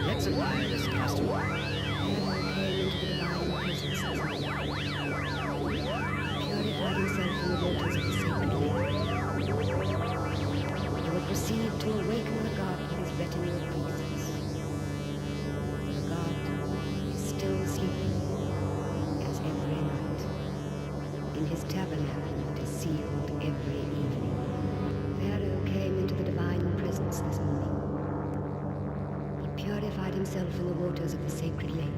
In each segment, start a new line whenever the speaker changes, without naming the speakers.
Let's admire this customer.
Purified himself in the waters of the sacred lake. He will proceed to awaken the god with his retinue of priests. The god is still sleeping, as every night, in his tabernacle that is sealed every evening. Pharaoh came into the divine presence this morning. He purified himself in the waters of the sacred lake.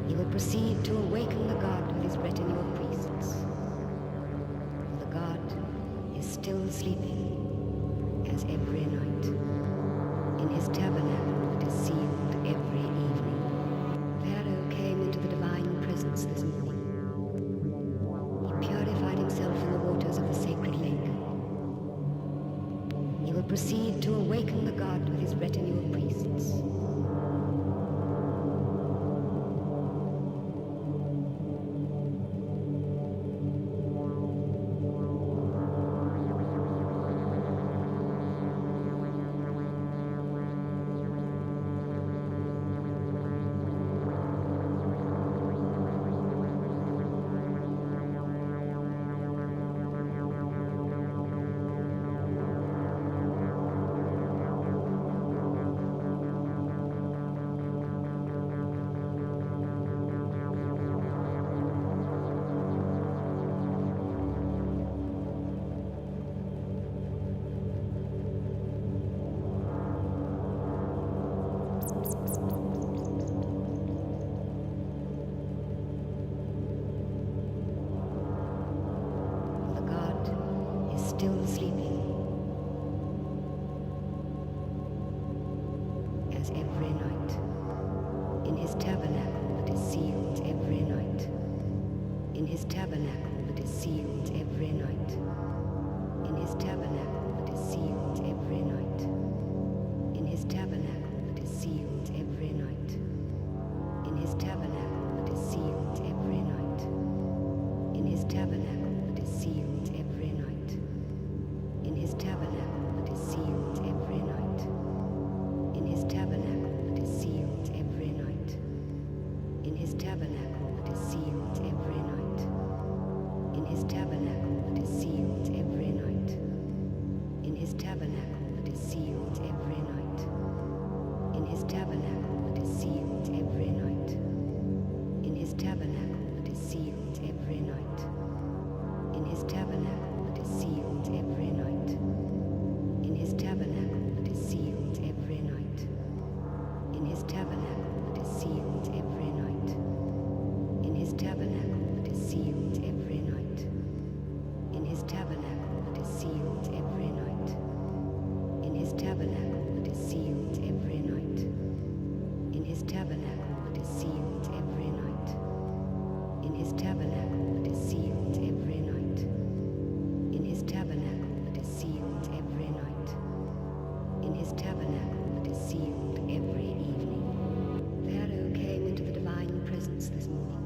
He will proceed to awaken the god with his retinue of priests. The god is still sleeping, as every night, in his tabernacle that is sealed every evening. Pharaoh came into the divine presence this morning. He purified himself in the waters of the sacred lake. He will proceed to awaken the god with his retinue of priests. Still sleeping, as every night, in his tabernacle that is sealed every night, in his tabernacle that is sealed every night, in his tabernacle that is sealed every night, in his tabernacle that is sealed every night, in his tabernacle that is sealed every night, in his tabernacle that is sealed every night. In his tabernacle that is sealed every night. In his tabernacle that is sealed every night. In his tabernacle that is sealed every night. In his tabernacle that is sealed every night. In his tabernacle that is sealed every night. In his tabernacle that is sealed every night. In his tabernacle that is sealed every night. In his tabernacle that is sealed every night. In his tabernacle that is sealed every night. In his tabernacle that is sealed every night. In his tabernacle that is sealed every night. In his tabernacle that is sealed every night. In his tabernacle that is sealed every night. In his tabernacle that is sealed every night. In his tabernacle that is sealed every night. In his tabernacle that is sealed every night. In his tabernacle that is sealed every evening. Pharaoh came into the divine presence this morning.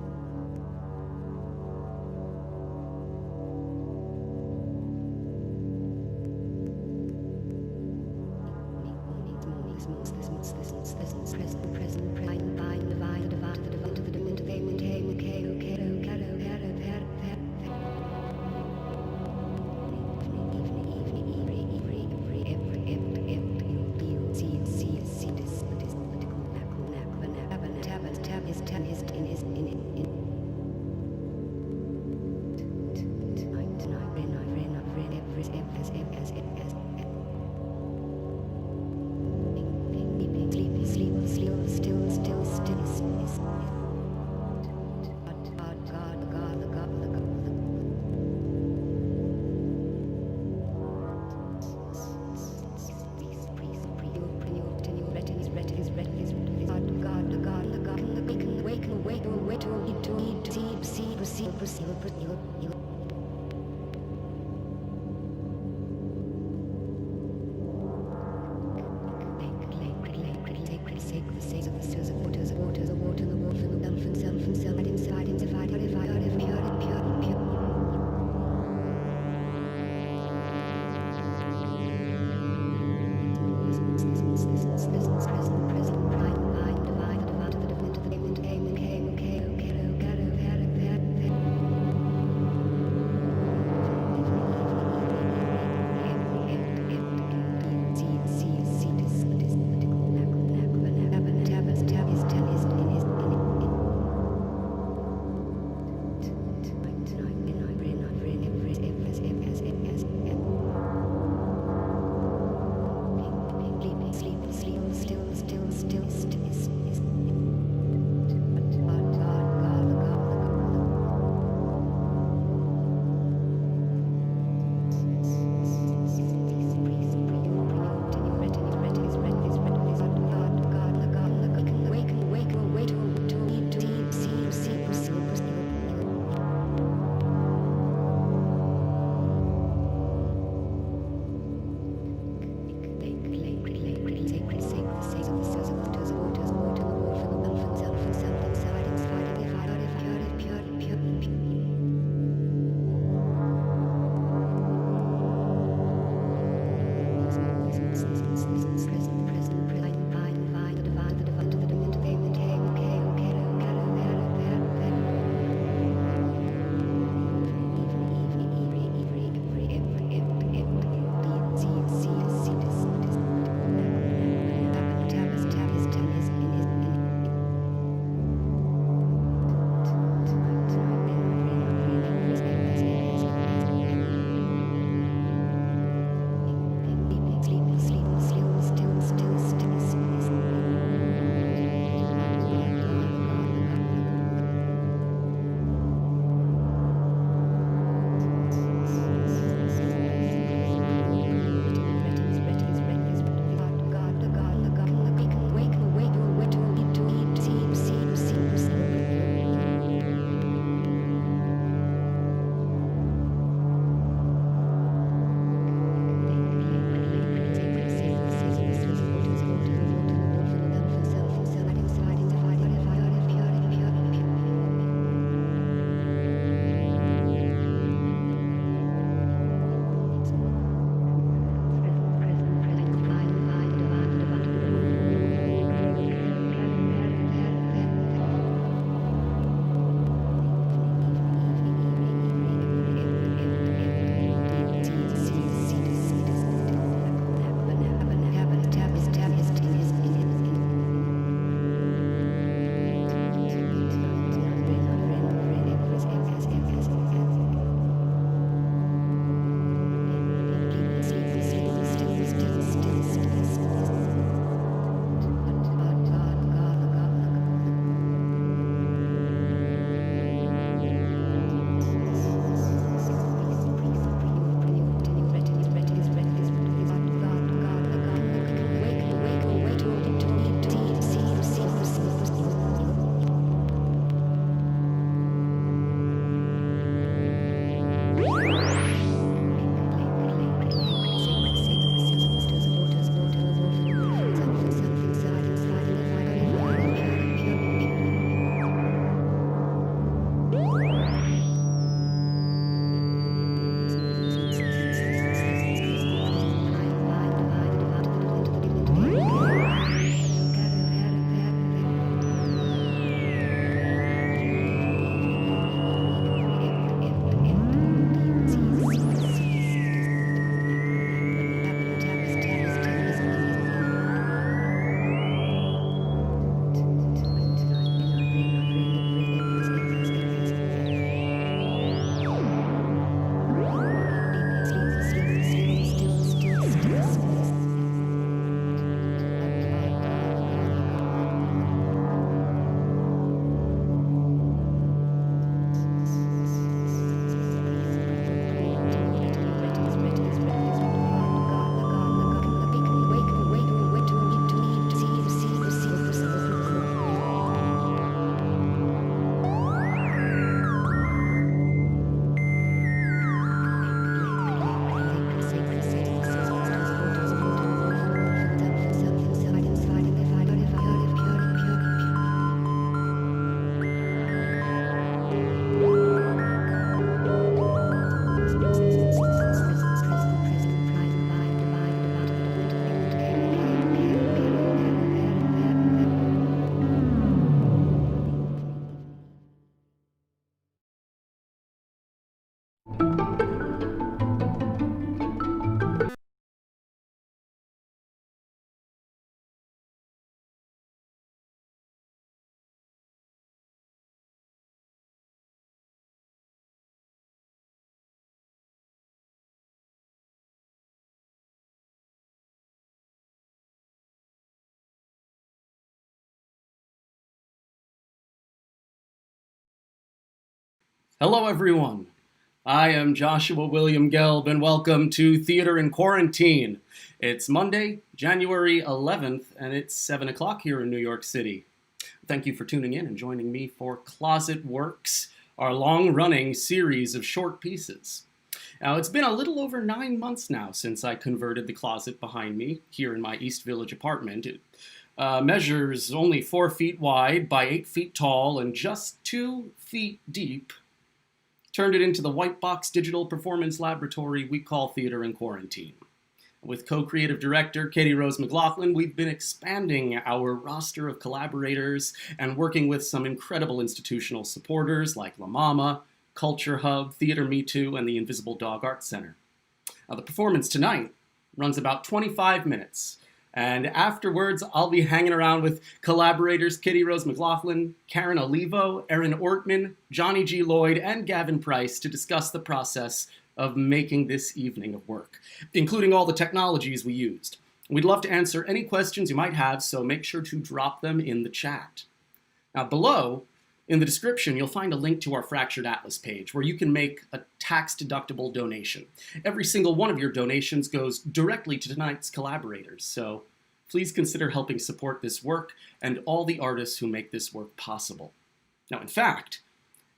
Hello, everyone. I am Joshua William Gelb, and welcome to Theater in Quarantine. It's Monday, January 11th, and it's 7 o'clock here in New York City. Thank you for tuning in and joining me for Closet Works, our long-running series of short pieces. Now, it's been a little over 9 months now since I converted the closet behind me here in my East Village apartment. It measures only 4 feet wide by 8 feet tall and just 2 feet deep. Turned it into the white box digital performance laboratory we call Theater in Quarantine. With co-creative director Katie Rose McLaughlin, we've been expanding our roster of collaborators and working with some incredible institutional supporters like La Mama, Culture Hub, Theater Me Too, and the Invisible Dog Art Center. Now, the performance tonight runs about 25 minutes, and afterwards I'll be hanging around with collaborators Katie Rose McLaughlin, Karen Olivo, Erin Ortman, Johnny G. Lloyd, and Gavin Price to discuss the process of making this evening of work, including all the technologies we used. We'd love to answer any questions you might have, so make sure to drop them in the chat. Now, below, in the description, you'll find a link to our Fractured Atlas page where you can make a tax-deductible donation. Every single one of your donations goes directly to tonight's collaborators, so please consider helping support this work and all the artists who make this work possible. Now, in fact,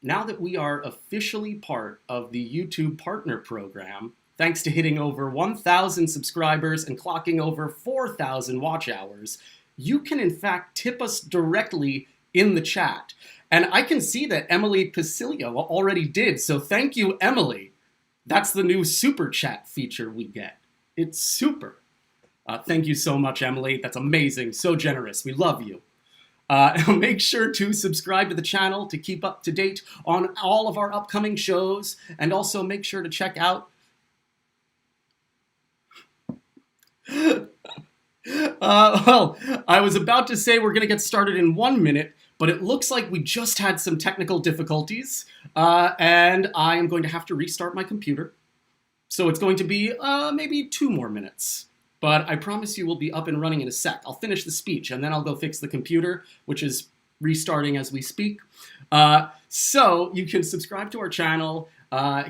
now that we are officially part of the YouTube Partner Program, thanks to hitting over 1,000 subscribers and clocking over 4,000 watch hours, you can in fact tip us directly in the chat. And I can see that Emily Pacilio already did, so thank you, Emily. That's the new super chat feature we get. It's super. Thank you so much, Emily. That's amazing, so generous. We love you. Make sure to subscribe to the channel to keep up to date on all of our upcoming shows, and also make sure to check out well, I was about to say we're going to get started in 1 minute, but it looks like we just had some technical difficulties, and I am going to have to restart my computer. So it's going to be maybe 2 more minutes. But I promise you we'll be up and running in a sec. I'll finish the speech, and then I'll go fix the computer, which is restarting as we speak. So you can subscribe to our channel,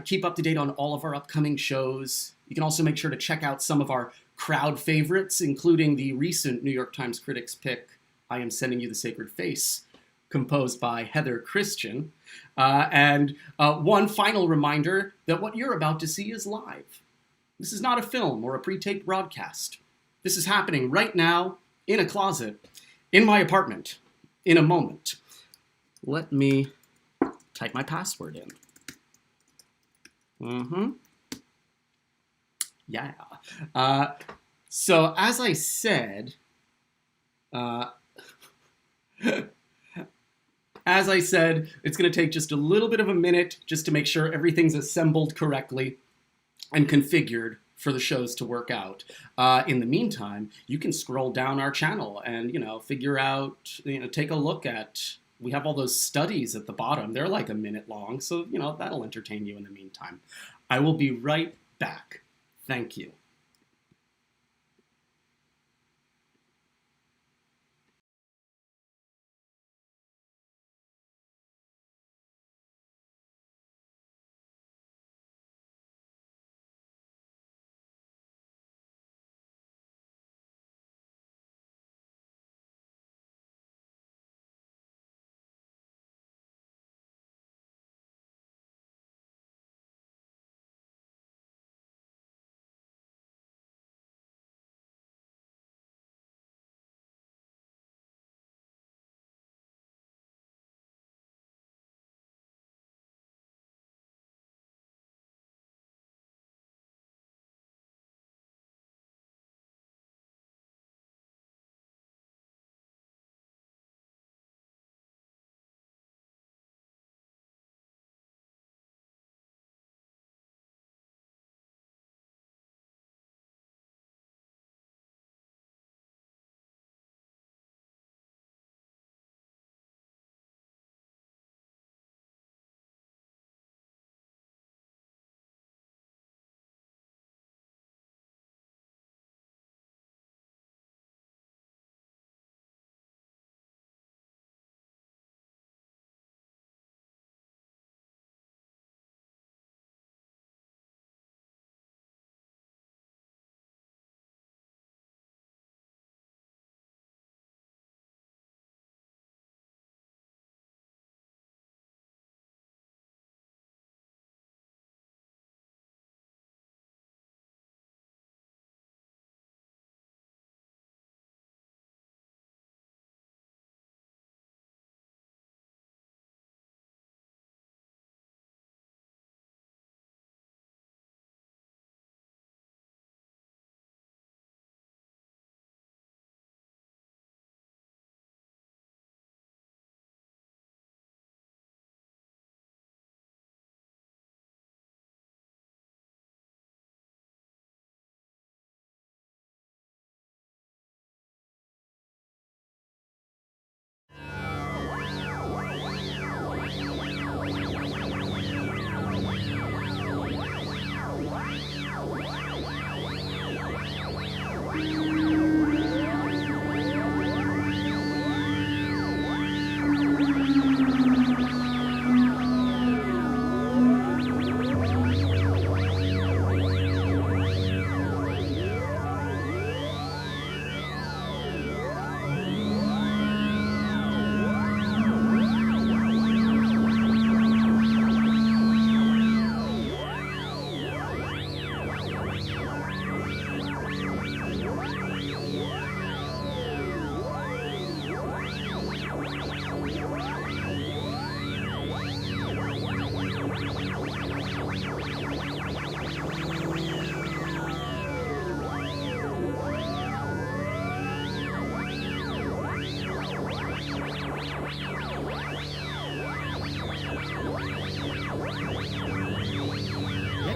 keep up to date on all of our upcoming shows. You can also make sure to check out some of our crowd favorites, including the recent New York Times critics pick, I Am Sending You the Sacred Face, composed by Heather Christian. And one final reminder that what you're about to see is live. This is not a film or a pre-taped broadcast. This is happening right now in a closet in my apartment in a moment. Let me type my password in. Yeah. So as I said, it's going to take just a little bit of a minute just to make sure everything's assembled correctly and configured for the shows to work out. In the meantime, you can scroll down our channel and, figure out, take a look at, we have all those studies at the bottom. They're like a minute long, so, that'll entertain you in the meantime. I will be right back. Thank you.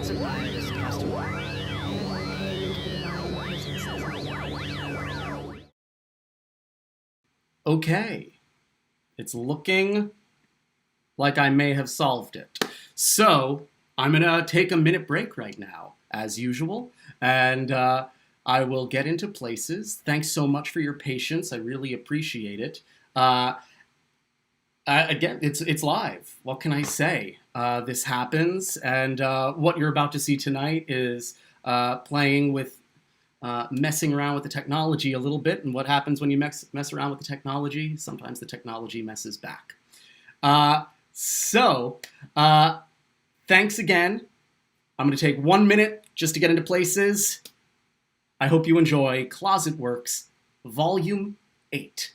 That's a wireless customer.
Okay. It's looking like I may have solved it. So I'm going to take a minute break right now, as usual, and I will get into places. Thanks so much for your patience. I really appreciate it. Again, it's live. What can I say? This happens, and what you're about to see tonight is playing with, messing around with the technology a little bit, and what happens when you mess around with the technology? Sometimes the technology messes back. Thanks again. I'm going to take 1 minute just to get into places. I hope you enjoy Closet Works, Volume 8.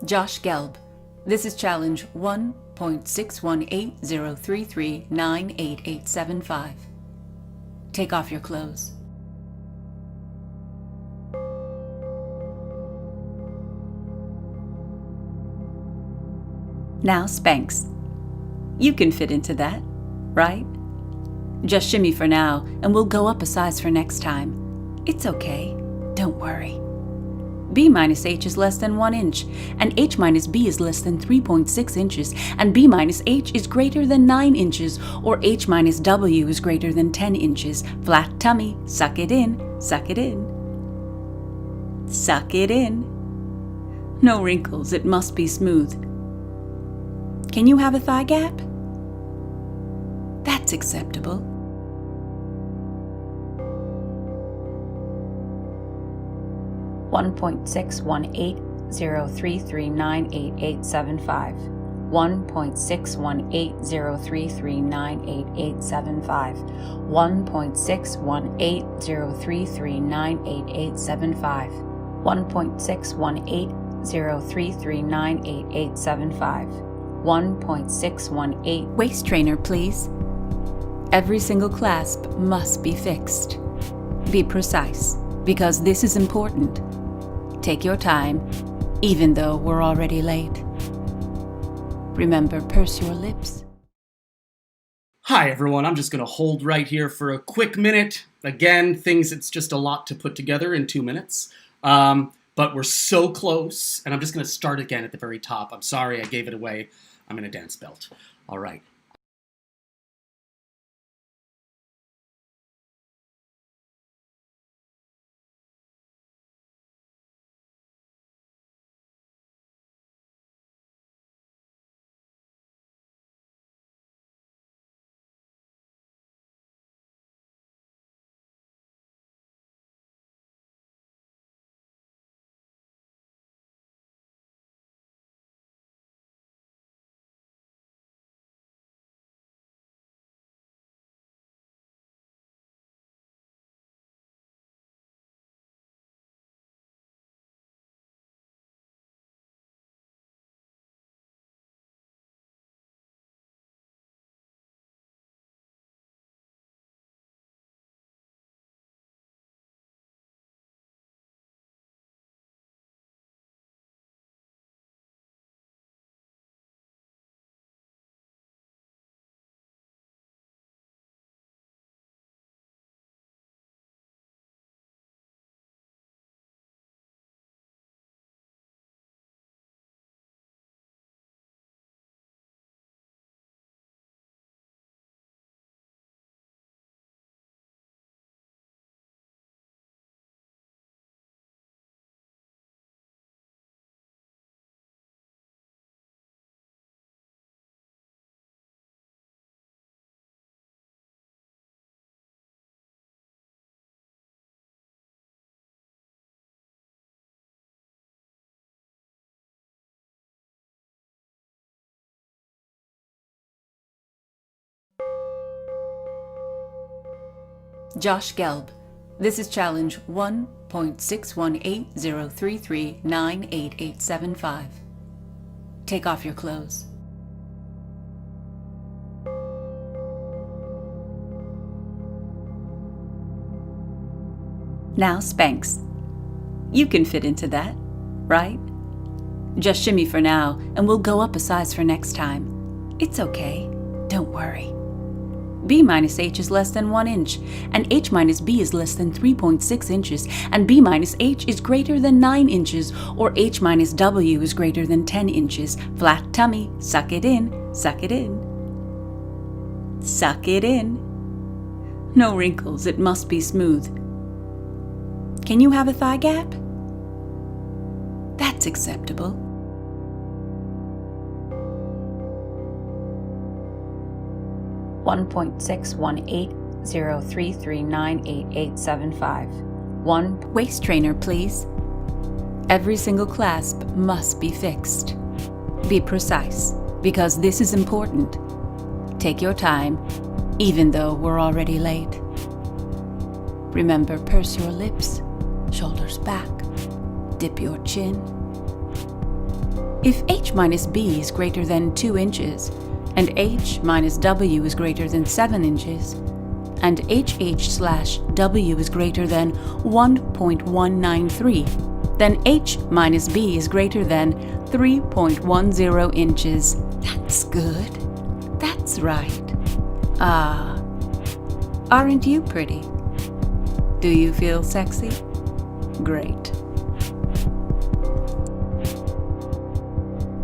Josh Gelb. This is challenge 1.61803398875. Take off your clothes. Now Spanx. You can fit into that, right? Just shimmy for now, and we'll go up a size for next time. It's okay, don't worry. B-H is less than 1 inch, and H-B is less than 3.6 inches, and B-H is greater than 9 inches, or H-W is greater than 10 inches. Flat tummy, suck it in, suck it in. Suck it in. No wrinkles, it must be smooth. Can you have a thigh gap? That's acceptable. $1.61803398875. $1.61803398875. $1.61803398875. $1.61803398875. 1.618. Waist trainer, please. Every single clasp must be fixed. Be precise, because this is important. Take your time, even though we're already late. Remember, purse your lips.
Hi everyone, I'm just going to hold right here for a quick minute. Again, it's just a lot to put together in 2 minutes. But we're so close, and I'm just going to start again at the very top. I'm sorry I gave it away. I'm in a dance belt. All right.
Josh Gelb. This is challenge 1.61803398875. Take off your clothes. Now Spanx. You can fit into that, right? Just shimmy for now, and we'll go up a size for next time. It's okay, don't worry. B minus H is less than 1 inch, and H minus B is less than 3.6 inches, and B minus H is greater than 9 inches, or H minus W is greater than 10 inches. Flat tummy, suck it in, suck it in. Suck it in. No wrinkles, it must be smooth. Can you have a thigh gap? That's acceptable. $1.61803398875. 1 waist trainer, please. Every single clasp must be fixed. Be precise, because this is important. Take your time, even though we're already late. Remember, purse your lips, shoulders back, dip your chin. If H minus B is greater than 2 inches, and H minus W is greater than 7 inches, and HH/W is greater than 1.193, then H minus B is greater than 3.10 inches. That's good. That's right. Ah, aren't you pretty? Do you feel sexy? Great.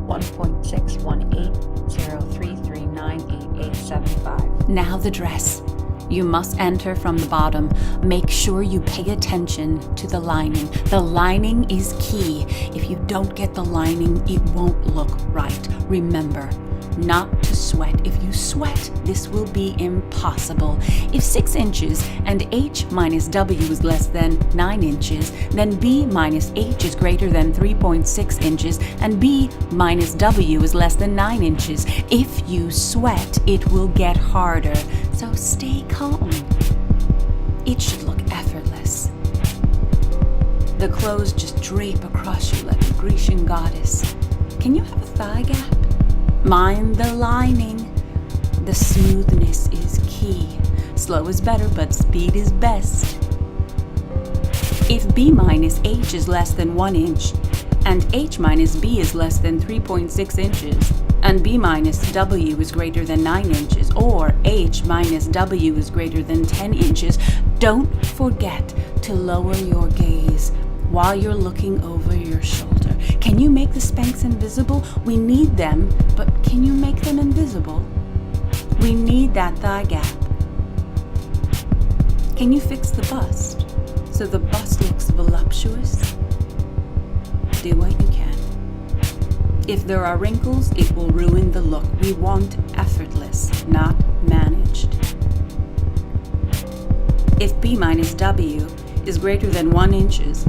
1.61803398875. Now the dress. You must enter from the bottom. Make sure you pay attention to the lining. The lining is key. If you don't get the lining, it won't look right. Remember, not to sweat. If you sweat, this will be impossible. If 6 inches and H minus W is less than 9 inches, then B minus H is greater than 3.6 inches, and B minus W is less than 9 inches. If you sweat, it will get harder. So stay calm. It should look effortless. The clothes just drape across you like a Grecian goddess. Can you have a thigh gap? Mind the lining. The smoothness is key. Slow is better, but speed is best. If b minus h is less than 1 inch, and h minus b is less than 3.6 inches, and b minus w is greater than 9 inches, or h minus w is greater than 10 inches, don't forget to lower your gaze while you're looking over your shoulder. Can you make the Spanx invisible? We need them, but can you make them invisible? We need that thigh gap. Can you fix the bust so the bust looks voluptuous? Do what you can. If there are wrinkles, it will ruin the look. We want effortless, not managed. If b minus w is greater than 1 inches,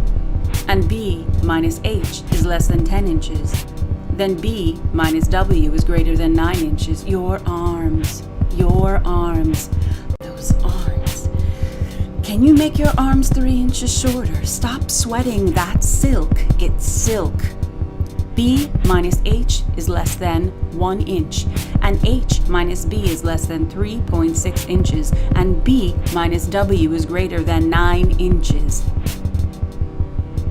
and b minus h is less than 10 inches, then b minus w is greater than 9 inches. Your arms, those arms. Can you make your arms 3 inches shorter? Stop sweating, that's silk, it's silk. b minus h is less than 1 inch, and h minus b is less than 3.6 inches, and b minus w is greater than 9 inches.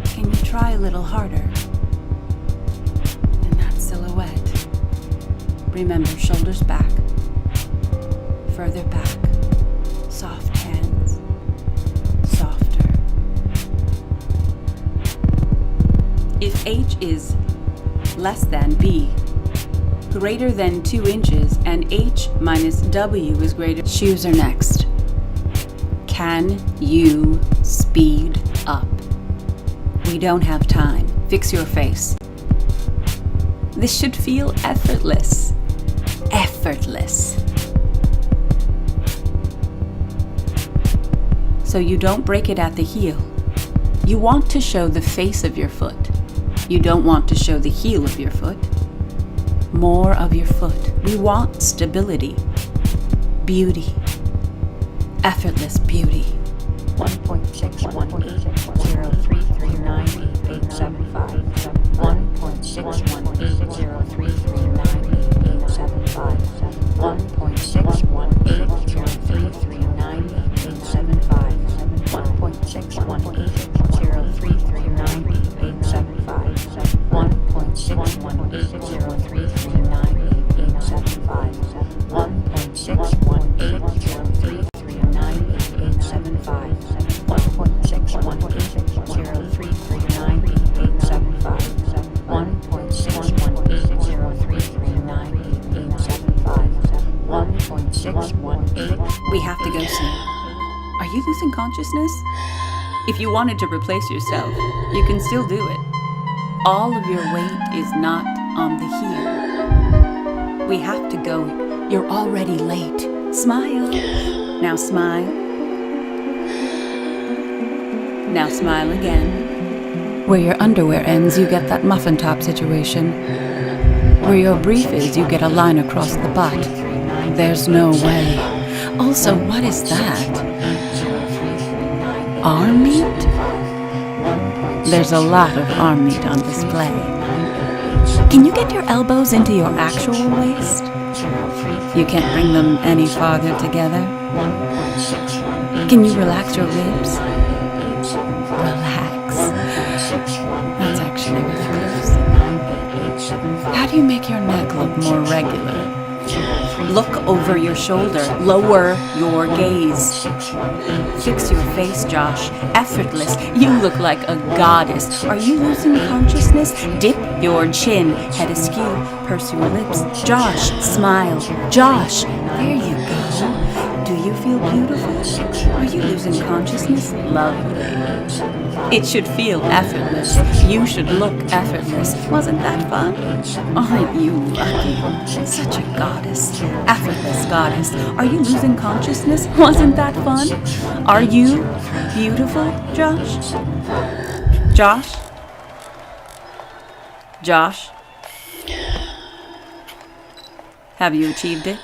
Can you try a little harder? And that silhouette. Remember, shoulders back, further back, soft hands, softer. If h is less than b, greater than 2 inches, and h minus w is greater. Shoes are next. Can you speed up? We don't have time. Fix your face. This should feel effortless. Effortless. So you don't break it at the heel. You want to show the face of your foot. You don't want to show the heel of your foot. More of your foot. We want stability. Beauty. Effortless beauty.
1.61803398875. 1.61803398875. 1.61803398875. 1.61803398875. 1.61803398875. 1.61803398875.
We have to go soon. Are you losing consciousness? If you wanted to replace yourself, you can still do it. All of your weight is not on the heel. We have to go. You're already late. Smile. Now smile. Now smile again. Where your underwear ends, you get that muffin top situation. Where your brief is, you get a line across the butt. There's no way. Also, what is that? Arm meat? There's a lot of arm meat on display. Can you get your elbows into your actual waist? You can't bring them any farther together. Can you relax your ribs? Relax. That's actually really loose. How do you make your neck look more regular? Look over your shoulder. Lower your gaze. Fix your face, Josh. Effortless. You look like a goddess. Are you losing consciousness? Dip your chin. Head askew. Purse your lips. Josh, smile. Josh, there you go. Do you feel beautiful? Are you losing consciousness? Lovely. It should feel effortless. You should look effortless. Wasn't that fun? Aren't you lucky? Such a goddess. Effortless goddess. Are you losing consciousness? Wasn't that fun? Are you beautiful, Josh? Josh? Josh? Have you achieved it?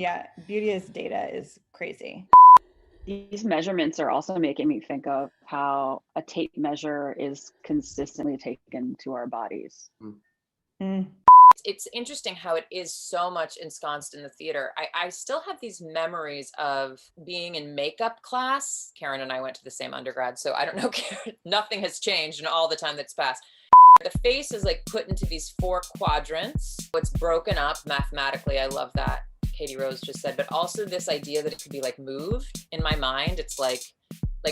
Yeah, beauty as data is crazy.
These measurements are also making me think of how a tape measure is consistently taken to our bodies.
Mm.
It's interesting how it is so much ensconced in the theater. I still have these memories of being in makeup class. Karen and I went to the same undergrad, so I don't know, Karen, nothing has changed in all the time that's passed. The face is like put into these 4 quadrants. It's broken up mathematically. I love that Katie Rose just said, but also this idea that it could be like moved in my mind. It's like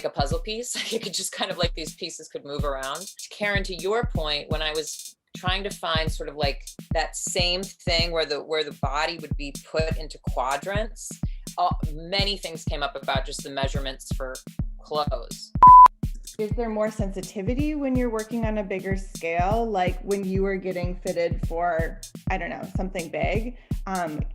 a puzzle piece. It could just kind of like these pieces could move around. Karen, to your point, when I was trying to find sort of like that same thing where the body would be put into quadrants, many things came up about just the measurements for clothes.
Is there more sensitivity when you're working on a bigger scale? Like when you were getting fitted for, I don't know, something big.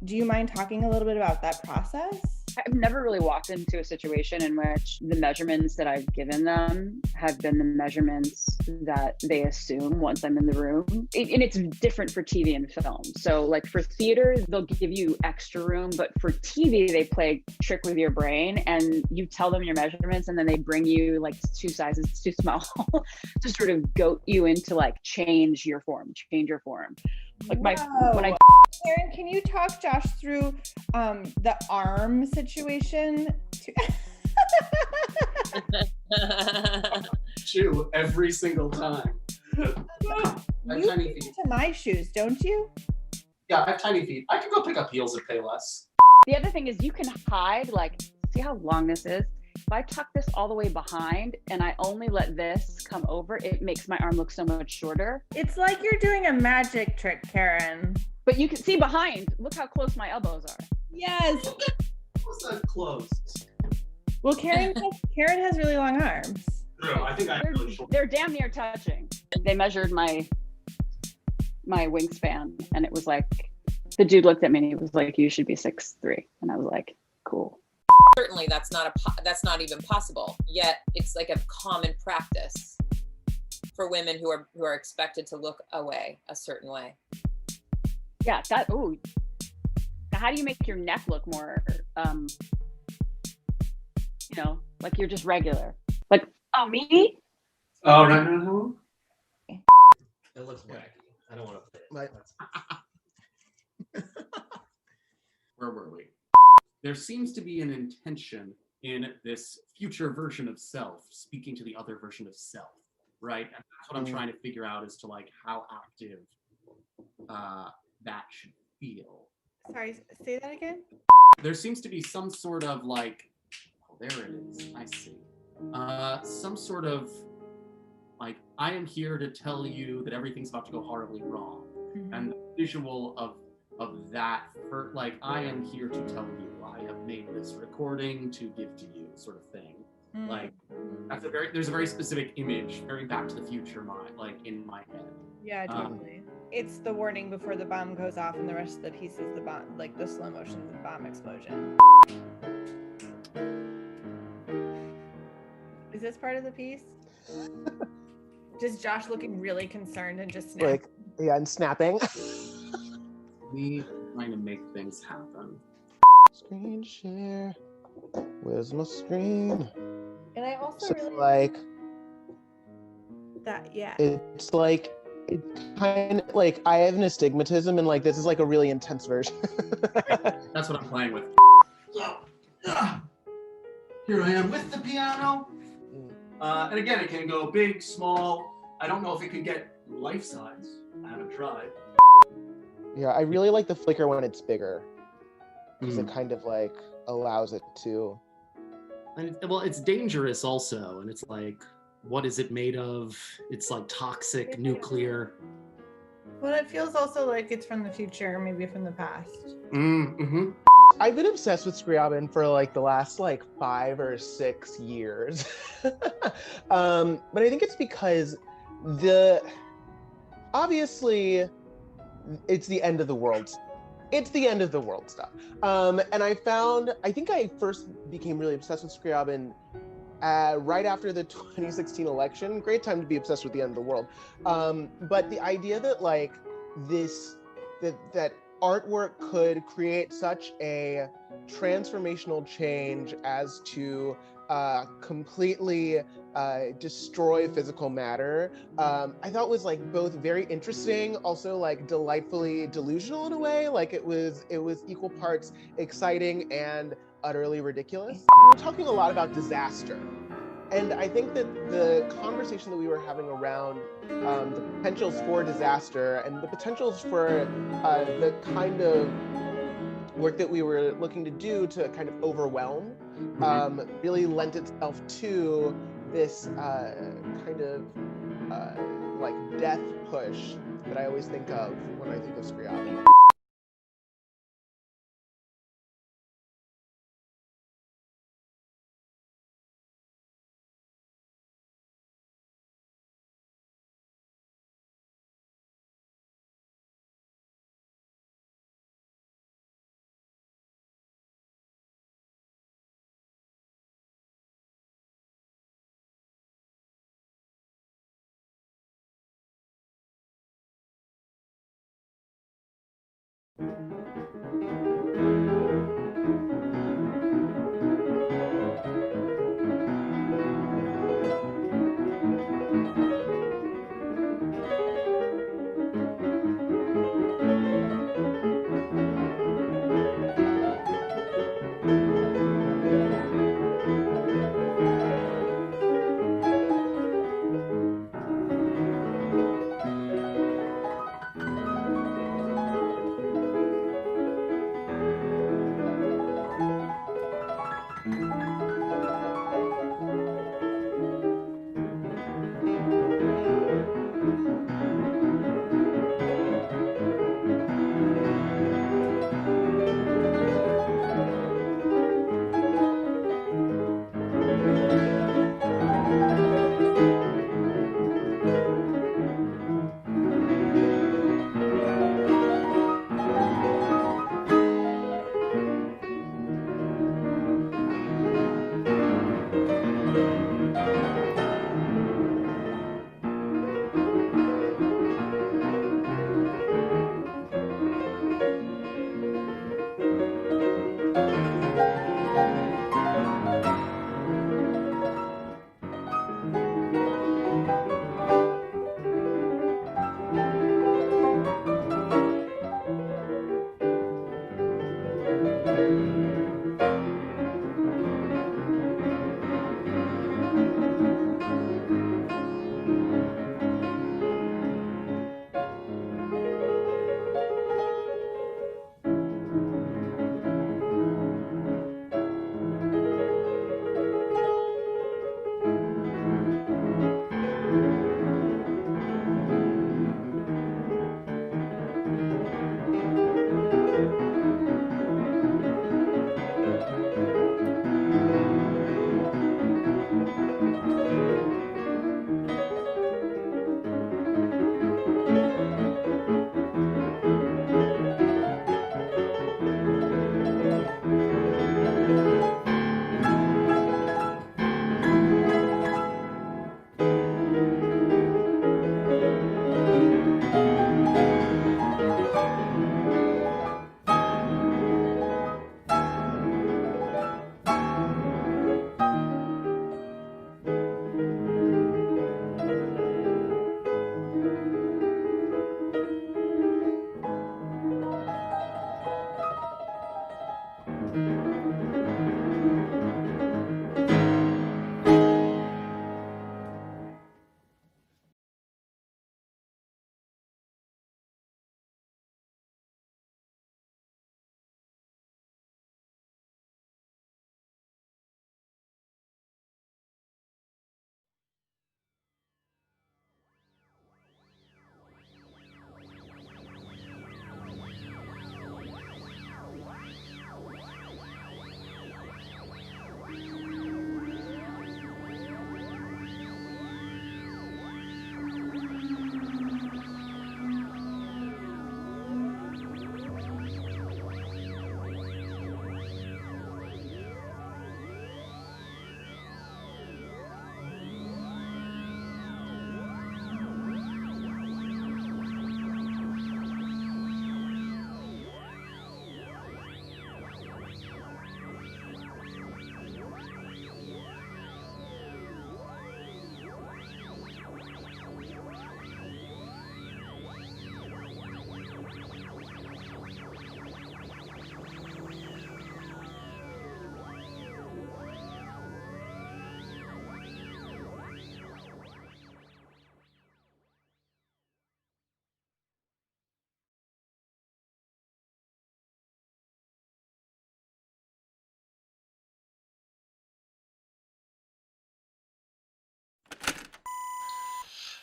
Do you mind talking a little bit about that process?
I've never really walked into a situation in which the measurements that I've given them have been the measurements that they assume once I'm in the room. And it's different for TV and film. So like for theater, they'll give you extra room, but for TV, they play trick with your brain and you tell them your measurements and then they bring you like 2 sizes too small to sort of goat you into like change your form. Like when I
Karen, can you talk Josh through the arm situation?
Shoe every single time. I have
You
tiny
fit
feet.
into my shoes, don't you?
Yeah, I have tiny feet. I can go pick up heels and pay less.
The other thing is you can hide, like, see how long this is? If I tuck this all the way behind and I only let this come over, it makes my arm look so much shorter.
It's like you're doing a magic trick, Karen.
But you can see behind, look how close my elbows are.
Yes.
What's that closed?
Well, Karen has really long arms.
True, I think I have really short.
They're damn near touching. They measured my wingspan and it was like, the dude looked at me and he was like, you should be 6'3". And I was like, cool.
Certainly that's not even possible, yet it's like a common practice for women who are expected to look a certain way.
Yeah, how do you make your neck look more like you're just regular? Like, oh, me?
Oh, no.
It looks wacky. I don't want to play it.
Where were we? There seems to be an intention in this future version of self speaking to the other version of self, right? And that's what I'm trying to figure out as to like how active that should feel.
Sorry, say that again.
There seems to be some sort of like, oh, there it is. I see. Some sort of like, I am here to tell you that everything's about to go horribly wrong.
Mm-hmm.
And the visual of that, for like, I am here to tell you, I have made this recording to give to you, sort of thing.
Mm-hmm.
Like, there's a very specific image, very Back to the Future in my head.
Yeah, totally. It's the warning before the bomb goes off, and the rest of the piece is the bomb, like the slow motion of the bomb explosion. Is this part of the piece? Just Josh looking really concerned and just snapping.
Like, yeah, and snapping.
Me trying to make things happen.
Screen share. Where's my screen?
And I also
So
really
like
that. Yeah.
it's like it's kind of like I have an astigmatism and like this is like a really intense version.
That's what I'm playing with. So, here I am with the piano. And again, it can go big, small. I don't know if it can get life size. I haven't tried.
Yeah, I really like the flicker when it's bigger. Because it kind of like allows it to.
And it's dangerous also. And it's like, what is it made of? It's like toxic, nuclear.
Well, it feels also like it's from the future, maybe from the past.
Mm-hmm.
I've been obsessed with Scriabin for like the last like 5 or 6 years. But I think it's because obviously it's the end of the world. It's the end of the world stuff. And I think I first became really obsessed with Scriabin right after the 2016 election. Great time to be obsessed with the end of the world. But the idea that like that artwork could create such a transformational change as to completely destroy physical matter, I thought was like both very interesting, also like delightfully delusional in a way. Like it was equal parts exciting and utterly ridiculous. We're talking a lot about disaster. And I think that the conversation that we were having around the potentials for disaster and the potentials for the kind of work that we were looking to do to kind of overwhelm really lent itself to this kind of like death push that I always think of when I think of Scriabin.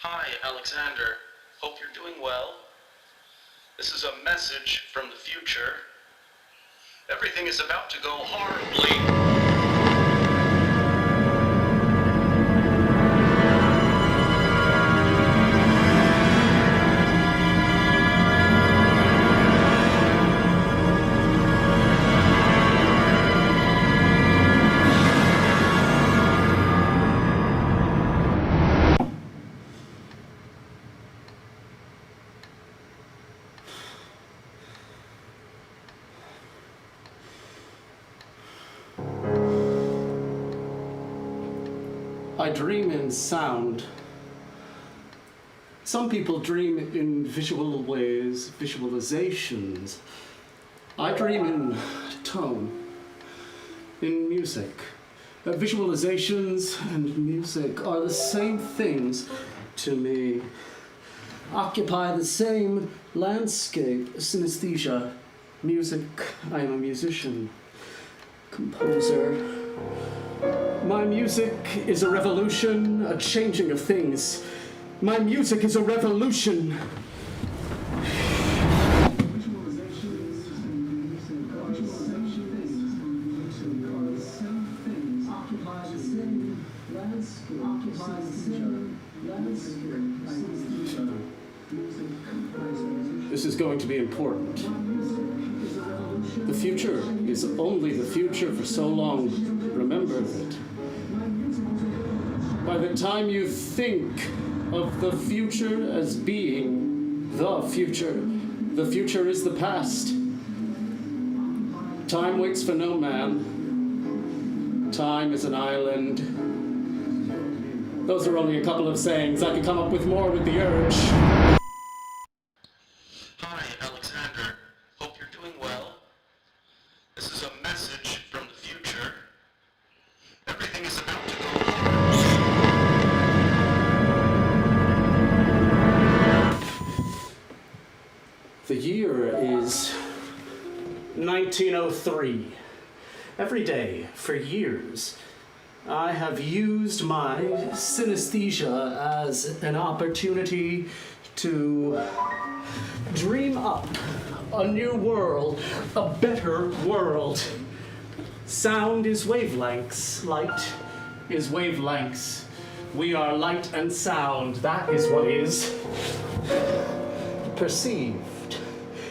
Hi, Alexander. Hope you're doing well. This is a message from the future. Everything is about to go horribly. I dream in sound. Some people dream in visual ways, visualizations. I dream in tone, in music. Visualizations and music are the same things to me. Occupy the same landscape, synesthesia. Music, I am a musician, composer. My music is a revolution, a changing of things. My music is a revolution. This is going to be important. The future is only the future for so long. Remember that. By the time you think of the future as being the future is the past. Time waits for no man. Time is an island. Those are only a couple of sayings. I could come up with more with the urge. Hi, Alexander. Hope you're doing well. This is a message from the future. Everything is about to go horribly. The year is 1903. Every day, for years, I have used my synesthesia as an opportunity to dream up a new world, a better world. Sound is wavelengths, light is wavelengths. We are light and sound, that is what is perceived.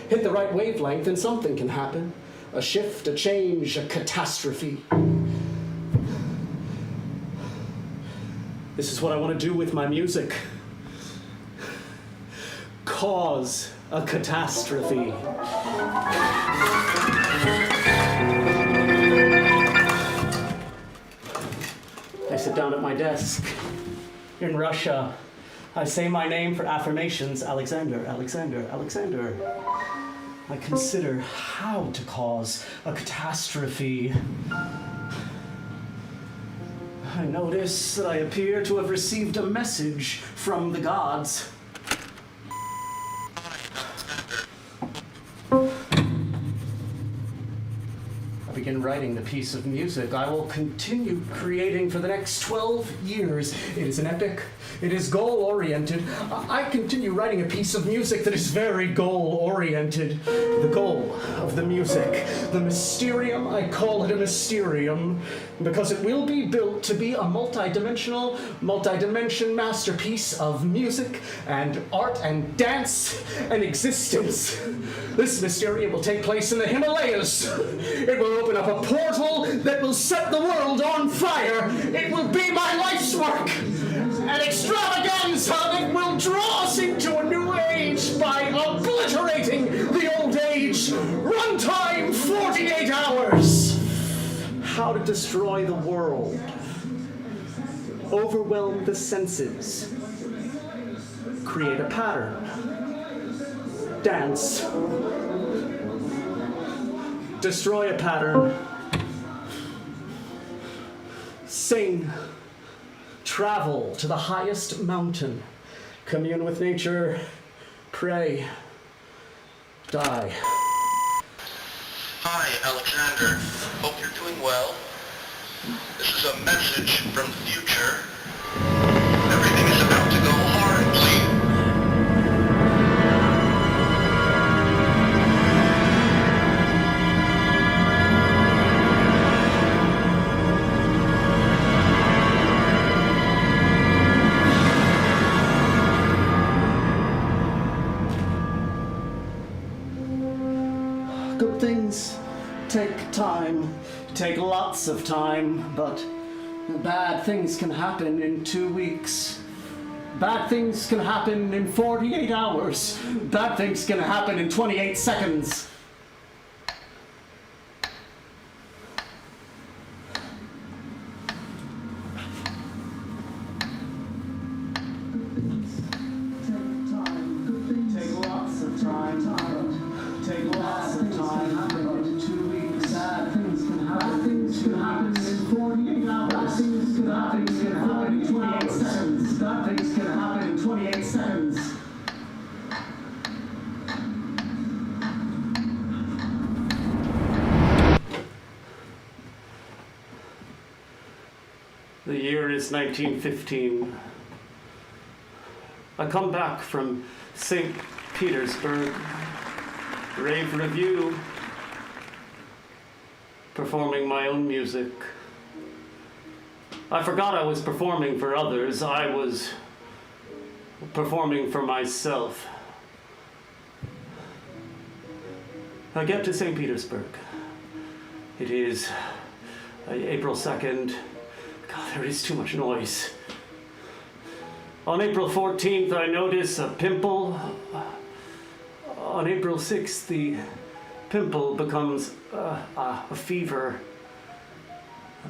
Hit the right wavelength and something can happen. A shift, a change, a catastrophe. This is what I want to do with my music. Cause a catastrophe. I sit down at my desk. In Russia, I say my name for affirmations, Alexander, Alexander, Alexander. I consider how to cause a catastrophe. I notice that I appear to have received a message from the gods. I begin writing the piece of music I will continue creating for the next 12 years. It is an epic. It is goal-oriented. I continue writing a piece of music that is very goal-oriented. The goal of the music. The mysterium, I call it a mysterium, because it will be built to be a multi-dimension masterpiece of music and art and dance and existence. This mysterium will take place in the Himalayas. It will open up a portal that will set the world on fire. It will be my life's work. An extravaganza that will draw us into a new age by obliterating the old age. Runtime 48 hours. How to destroy the world. Overwhelm the senses. Create a pattern. Dance. Destroy a pattern. Sing. Travel to the highest mountain. Commune with nature. Pray. Die. Hi, Alexander. Hope you're doing well. This is a message from the future. Everything is about to go horribly. Good things take time, take lots of time, but bad things can happen in 2 weeks. Bad things can happen in 48 hours. Bad things can happen in 28 seconds. The year is 1915. I come back from St. Petersburg, rave review, performing my own music. I forgot I was performing for others. I was performing for myself. I get to St. Petersburg. It is April 2nd. God, there is too much noise. On April 14th, I notice a pimple. On April 6th, the pimple becomes a fever.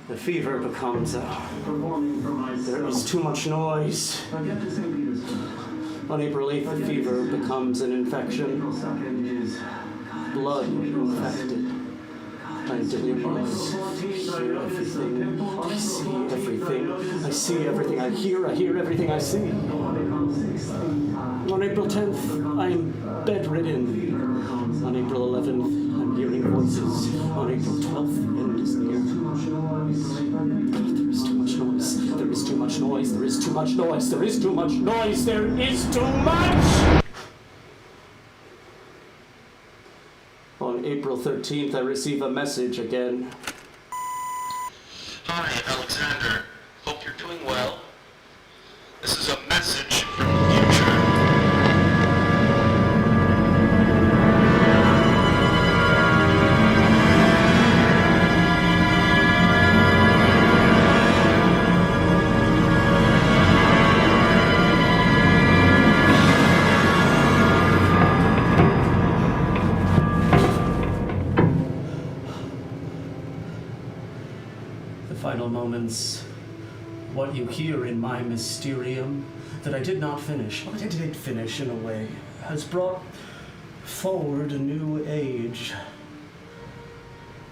The fever becomes there is too much noise. On April 8th, the fever becomes an infection. Blood infected. I'm delirious. I hear everything. I see everything. I see everything. I hear everything I see. On April 10th, I am bedridden. On April 11th, I'm hearing voices. On April 12th, the end is near. God, there is too much noise. There is too much noise. There is too much noise. There is too much noise. There is too much! On April 13th, I receive a message again.
Hi, Alexander. Hope you're doing well. This is a message from the future.
Final moments, what you hear in my mysterium that I did not finish, but I did finish in a way, has brought forward a new age.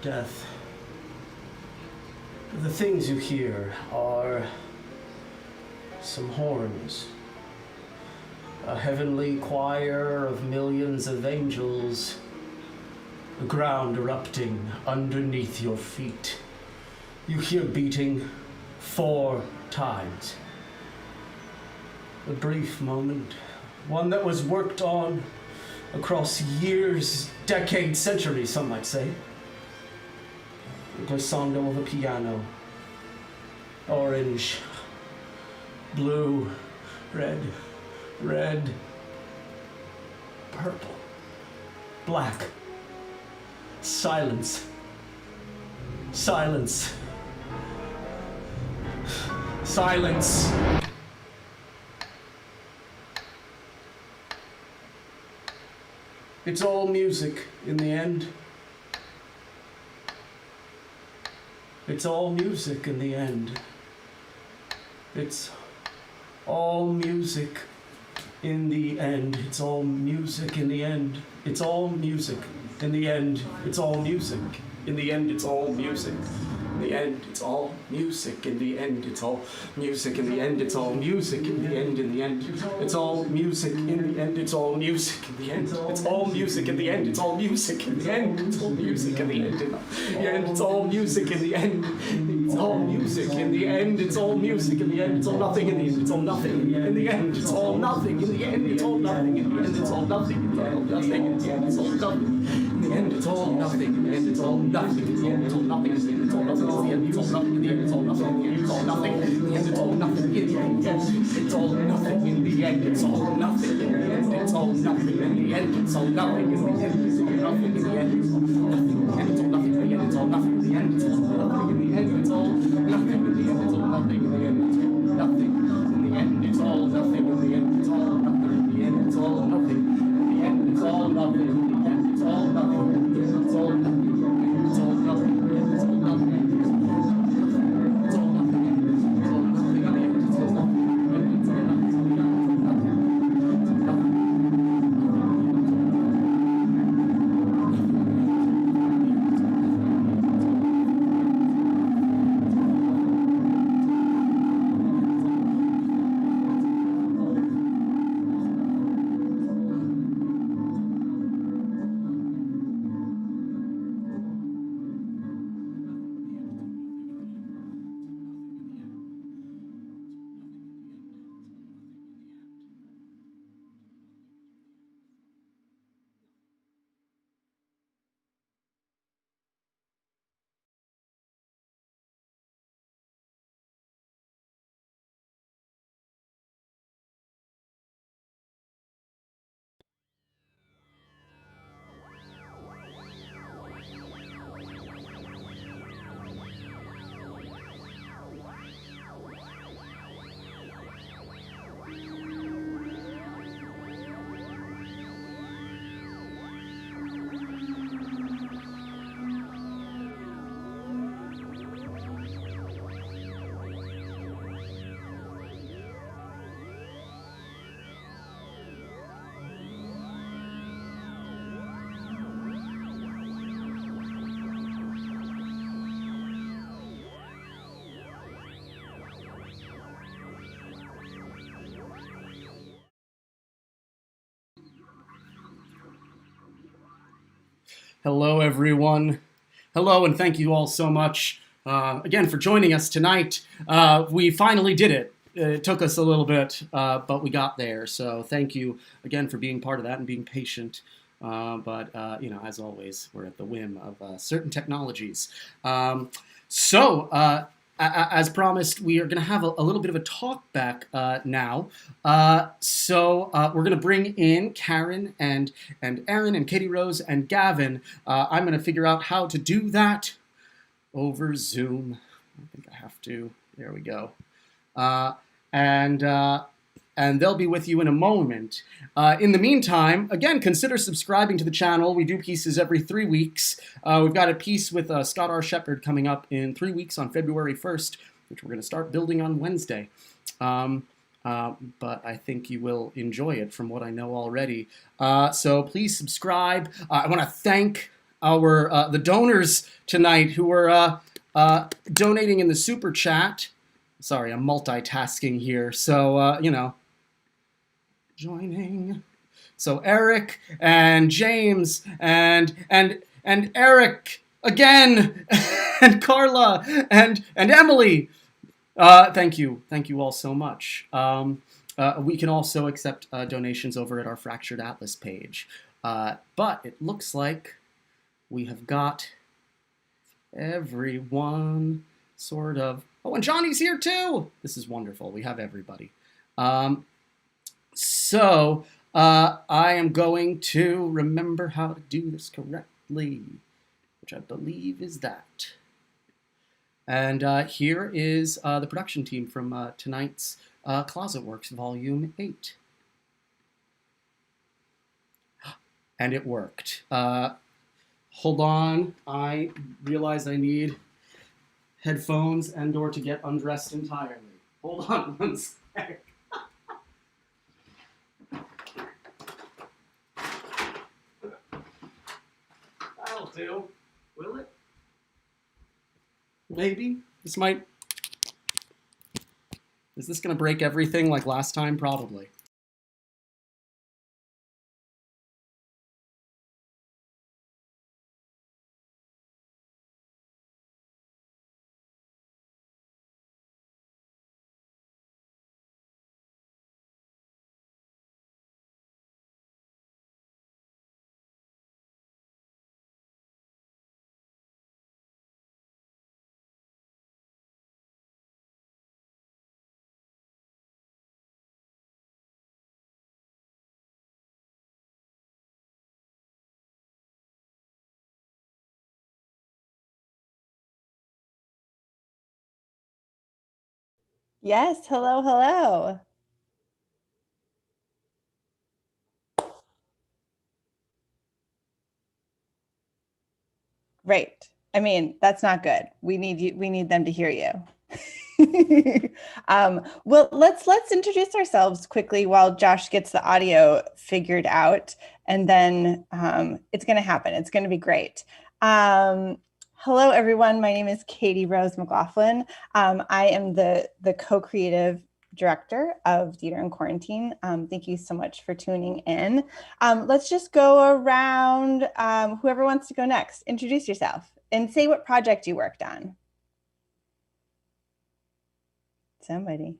Death. The things you hear are some horns, a heavenly choir of millions of angels, the ground erupting underneath your feet. You hear beating 4 times. A brief moment, one that was worked on across years, decades, centuries, some might say. The glissando of a piano. Orange, blue, red, purple, black. Silence. Silence. Silence. It's all music in the end. It's all music in the end. It's all music in the end. It's all music in the end. It's all music in the end. It's all music. In the end, it's all music. In the end, it's all music. In the end, it's all music. In the end, it's all music. In the end, it's all music. In the end, it's all music. In the end, it's all music. In the end, it's all music. In the end, it's all music. In the end, it's all music. In the end, it's all music. In the end, it's all music. In the end, it's all nothing. In the end, it's all nothing. In the end, it's all nothing. In the end, it's all nothing. In the end, it's all nothing. In the end, it's all nothing. In the end, it's all nothing. In the end, it's all nothing. In the end, it's all nothing. In the end, it's all nothing. In the end, it's all nothing. In the end, it's all nothing. In the end, it's all nothing. In the end, it's all nothing. In the end, it's all nothing. In the end, it's all nothing. In the end, it's all all nothing. In the end, it's all nothing. In the end, it's all nothing. In the end, it's all nothing. In the end, it's all nothing. In the end, it's all nothing. In the end, it's all nothing. In the end, it's all nothing. In the end, it's all nothing. In the end, it's all nothing. In the end, it's all nothing. In the end, it's all nothing. In the end, it's all nothing. In the end, it's all nothing. In the end, it's all nothing. In the end, it's all nothing. In the end, it's all nothing. In the end, it's all nothing. Hello, everyone. Hello, and thank you all so much again for joining us tonight. We finally did it. It took us a little bit, but we got there. So thank you again for being part of that and being patient. But as always, we're at the whim of certain technologies. As promised, we are going to have a little bit of a talk back now. We're going to bring in Karen and Erin and Katie Rose and Gavin. I'm going to figure out how to do that over Zoom. I think I have to. There we go. And they'll be with you in a moment. In the meantime, again, consider subscribing to the channel. We do pieces every 3 weeks. We've got a piece with Scott R. Shepard coming up in 3 weeks on February 1st, which we're going to start building on Wednesday. But I think you will enjoy it from what I know already. So please subscribe. I want to thank the donors tonight who were donating in the super chat. Sorry, I'm multitasking here. So, joining. So Eric and James and Eric again and Carla and Emily. Thank you all so much. We can also accept donations over at our Fractured Atlas page. But it looks like we have got everyone sort of. Oh, and Johnny's here too. This is wonderful. We have everybody. So I am going to remember how to do this correctly, which I believe is that. And here is the production team from tonight's Closet Works Volume 8. And it worked. Hold on. I realize I need headphones and/or to get undressed entirely. Hold on one sec. That'll do. Will it? Maybe. This might... Is this going to break everything like last time? Probably.
Yes, hello, hello. Great. I mean, that's not good. We need them to hear you. Well, let's introduce ourselves quickly while Josh gets the audio figured out, and then it's going to happen. It's going to be great. Hello, everyone. My name is Katie Rose McLaughlin. I am the co-creative director of Theater in Quarantine. Thank you so much for tuning in. Let's just go around. Whoever wants to go next, introduce yourself and say what project you worked on. Somebody.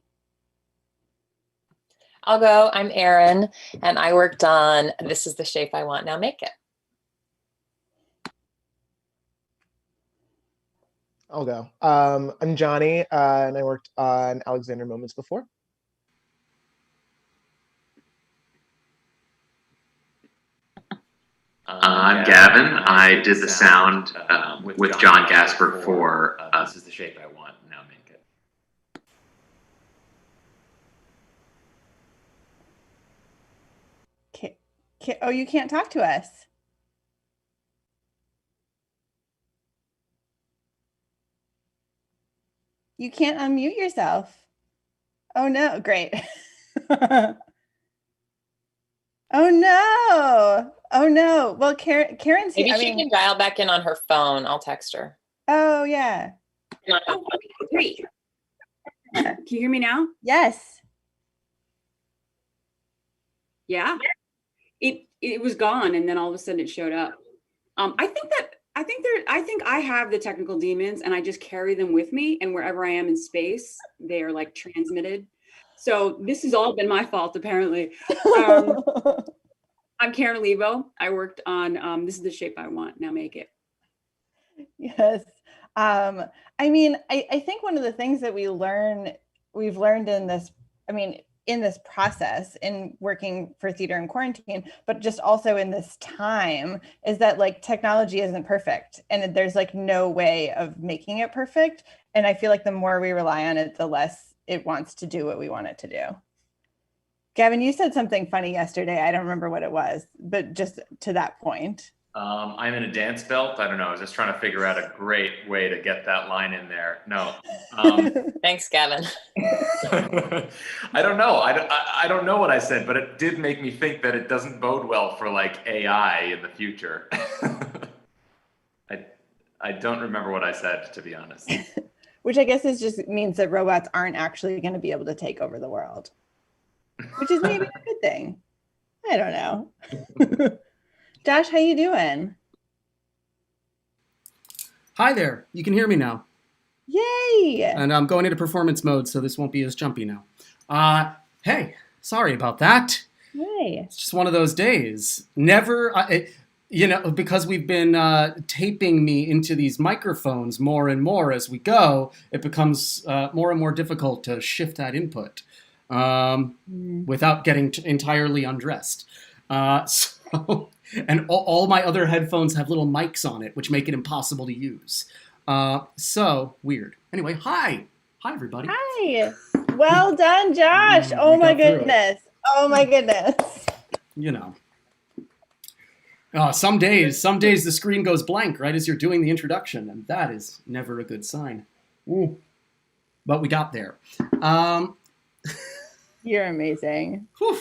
I'll go. I'm Erin, and I worked on This Is the Shape I Want, Now Make It.
I'll go. I'm Johnny, and I worked on Alexander Moments Before.
I'm Gavin. I did the sound with John Gasper for This Is the Shape I Want, Now Make It.
Oh, you can't talk to us. You can't unmute yourself. Oh no, great. Oh no. Oh no. Well, Karen's
Maybe
here.
she can dial back in on her phone. I'll text her.
Oh yeah.
Oh, great. Can you hear me now?
Yes.
Yeah. It was gone, and then all of a sudden it showed up. I think I have the technical demons, and I just carry them with me, and wherever I am in space, they are like transmitted. So this has all been my fault, apparently. I'm Karen Olivo. I worked on This Is the Shape I Want, Now Make It.
Yes. I mean, I think one of the things that we've learned in this, in this process in working for Theater in Quarantine, but just also in this time, is that like technology isn't perfect, and there's like no way of making it perfect. And I feel like the more we rely on it, the less it wants to do what we want it to do. Gavin, you said something funny yesterday. I don't remember what it was, but just to that point.
I'm in a dance belt. I don't know. I was just trying to figure out a great way to get that line in there. No.
Thanks, Gavin.
I don't know. I don't know what I said, but it did make me think that it doesn't bode well for like AI in the future. I don't remember what I said, to be honest.
Which I guess just means that robots aren't actually going to be able to take over the world, which is maybe a good thing. I don't know. Josh, how you doing?
Hi there. You can hear me now.
Yay!
And I'm going into performance mode, so this won't be as jumpy now. Hey, sorry about that.
Hey.
It's just one of those days. Never, because we've been taping me into these microphones more and more as we go, it becomes more and more difficult to shift that input without getting entirely undressed. And all my other headphones have little mics on it, which make it impossible to use. So weird. Anyway, hi. Hi, everybody.
Hi. Well done, Josh. Oh my goodness. Oh my goodness.
You know. Some days the screen goes blank right as you're doing the introduction, and that is never a good sign. Ooh. But we got there.
You're amazing.
Whew.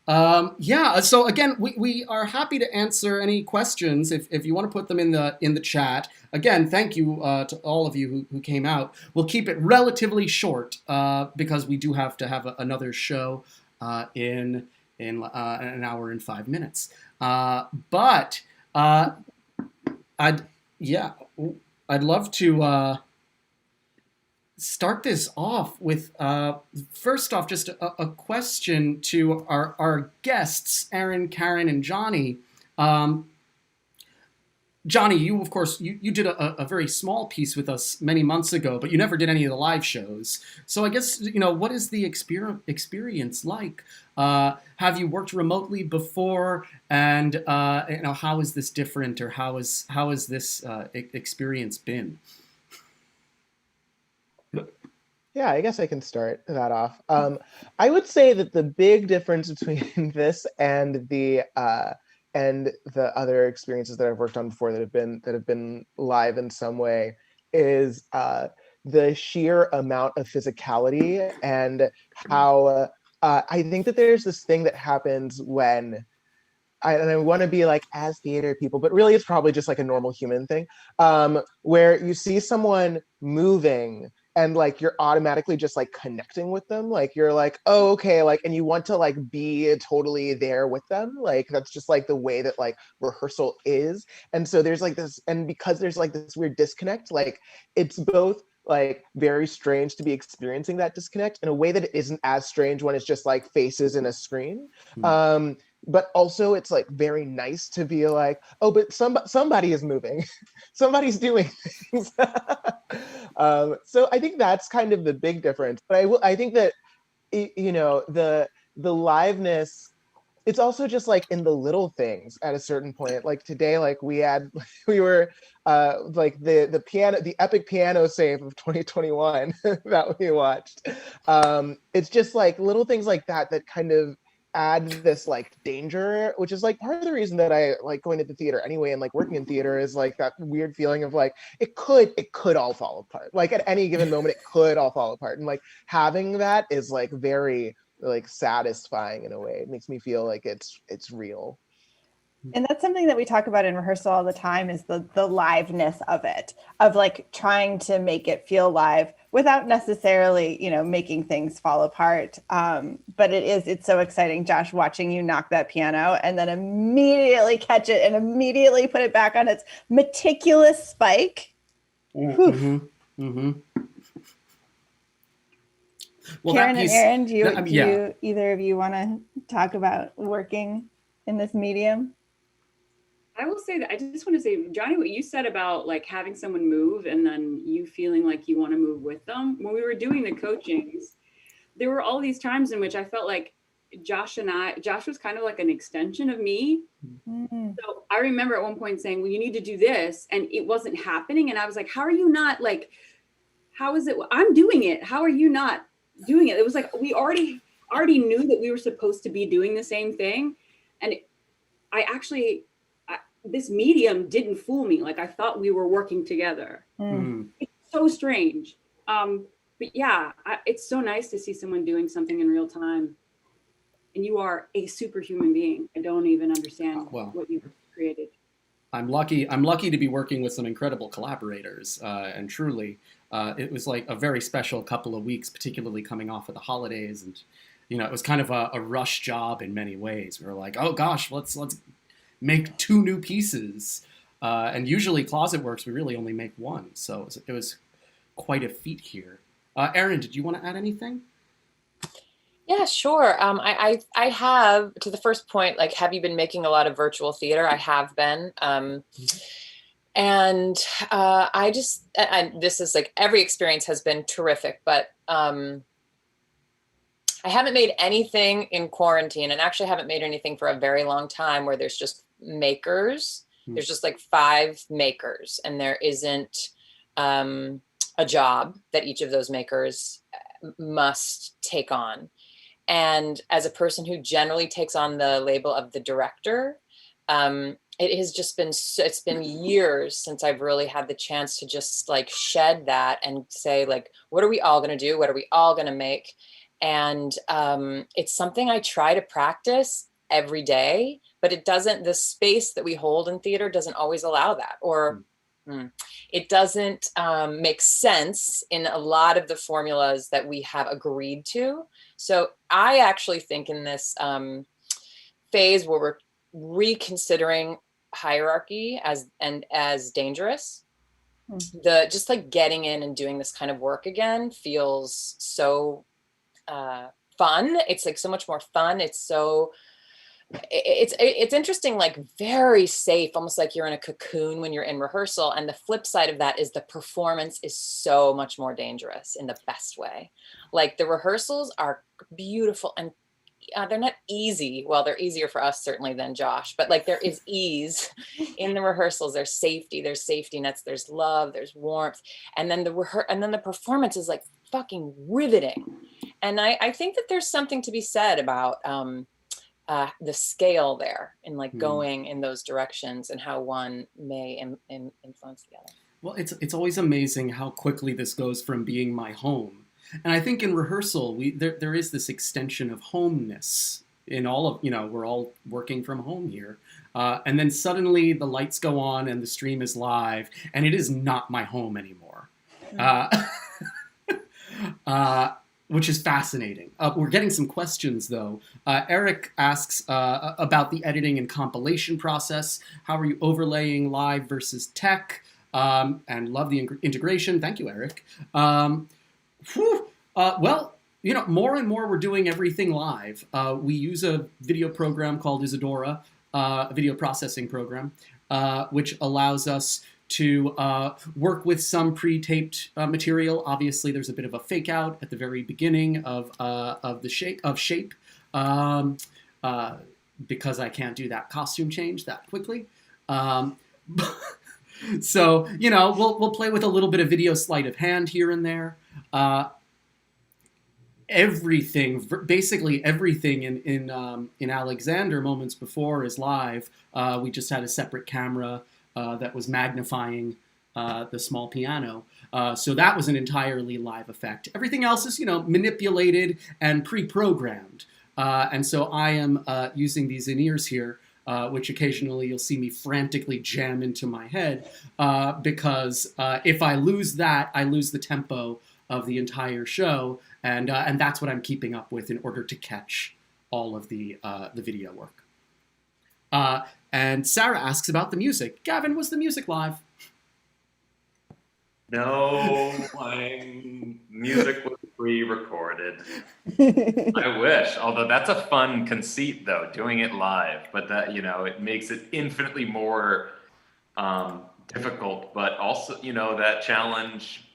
So again, we are happy to answer any questions if you want to put them in the chat. Again, thank you to all of you who came out. We'll keep it relatively short because we do have to have another show in an hour and 5 minutes. But I'd love to start this off with, first off, just a question to our guests, Erin, Karen, and Johnny. Johnny, you, of course, you did a very small piece with us many months ago, but you never did any of the live shows. So I guess, what is the experience like? Have you worked remotely before? And, how is this different, or how has this experience been?
Yeah, I guess I can start that off. I would say that the big difference between this and the other experiences that I've worked on before that have been live in some way is the sheer amount of physicality and how I think that there's this thing that happens when and I want to be like as theater people, but really it's probably just like a normal human thing, where you see someone moving and like you're automatically just like connecting with them. Like you're like, oh, okay, like, and you want to like be totally there with them. Like that's just like the way that like rehearsal is. And so there's like this, and because there's like this weird disconnect, like it's both like very strange to be experiencing that disconnect in a way that it isn't as strange when it's just like faces in a screen. But also it's like very nice to be like, oh, but somebody is moving, somebody's doing things. So I think that's kind of the big difference. But I think that you know the liveness. It's also just like in the little things at a certain point. Like today, like we were like the epic piano save of 2021 that we watched. It's just like little things like that that kind of add this like danger, which is like part of the reason that I like going to the theater anyway, and like working in theater is like that weird feeling of like it could all fall apart. Like at any given moment, it could all fall apart, and like having that is like very like satisfying in a way. It makes me feel like it's real.
And that's something that we talk about in rehearsal all the time is the liveness of it, of like trying to make it feel live without necessarily, you know, making things fall apart. But it's so exciting, Josh, watching you knock that piano and then immediately catch it and immediately put it back on its meticulous spike.
Mm-hmm. Mm-hmm. Well,
Karen and Erin, do you either of you want to talk about working in this medium?
I will say that I just want to say, Johnny, what you said about like having someone move and then you feeling like you want to move with them. When we were doing the coachings, there were all these times in which I felt like Josh was kind of like an extension of me. Mm-hmm. So I remember at one point saying, well, you need to do this. And it wasn't happening. And I was like, how are you not like, how is it? I'm doing it. How are you not doing it? It was like, we already knew that we were supposed to be doing the same thing. And this medium didn't fool me. Like I thought we were working together. Mm. It's so strange. But yeah, it's so nice to see someone doing something in real time. And you are a superhuman being. I don't even understand what you've created.
I'm lucky to be working with some incredible collaborators. And truly, it was like a very special couple of weeks, particularly coming off of the holidays. And, you know, it was kind of a rush job in many ways. We were like, oh gosh, let's make 2 new pieces. And usually Closet Works, we really only make 1. So it was quite a feat here. Erin, did you want to add anything?
Yeah, sure. I have, to the first point, like, have you been making a lot of virtual theater? I have been. And this is like, every experience has been terrific, but I haven't made anything in quarantine, and actually haven't made anything for a very long time where there's just makers. There's just like 5 makers, and there isn't a job that each of those makers must take on. And as a person who generally takes on the label of the director, it has just been, it's been years since I've really had the chance to just like shed that and say like, what are we all going to do? What are we all going to make? And it's something I try to practice every day, but it doesn't, the space that we hold in theater doesn't always allow that, or it doesn't make sense in a lot of the formulas that we have agreed to. So I actually think in this phase where we're reconsidering hierarchy as dangerous, just like getting in and doing this kind of work again feels so fun. It's like so much more fun. It's interesting, like very safe, almost like you're in a cocoon when you're in rehearsal. And the flip side of that is the performance is so much more dangerous in the best way. Like the rehearsals are beautiful and they're not easy. Well, they're easier for us certainly than Josh, but like there is ease in the rehearsals. There's safety nets, there's love, there's warmth. And then the performance is like fucking riveting. And I think that there's something to be said about the scale there and like going in those directions and how one may influence the other.
Well, it's always amazing how quickly this goes from being my home. And I think in rehearsal, there is this extension of homeness in all of, we're all working from home here. And then suddenly the lights go on and the stream is live and it is not my home anymore. Which is fascinating. We're getting some questions though. Eric asks about the editing and compilation process. How are you overlaying live versus tech? And love the integration. Thank you, Eric. Well, more and more we're doing everything live. We use a video program called Isadora, a video processing program, which allows us to work with some pre-taped material. Obviously, there's a bit of a fake out at the very beginning of shape, because I can't do that costume change that quickly. So we'll play with a little bit of video sleight of hand here and there. Basically everything in Alexander Moments Before is live. We just had a separate camera that was magnifying the small piano. So that was an entirely live effect. Everything else is, manipulated and pre-programmed. And so I am using these in-ears here, which occasionally you'll see me frantically jam into my head, because if I lose that, I lose the tempo of the entire show. And that's what I'm keeping up with in order to catch all of the video work. And Sarah asks about the music. Gavin, was the music live?
No, music was pre-recorded. I wish, although that's a fun conceit though, doing it live, but that, it makes it infinitely more difficult, but also, that challenge,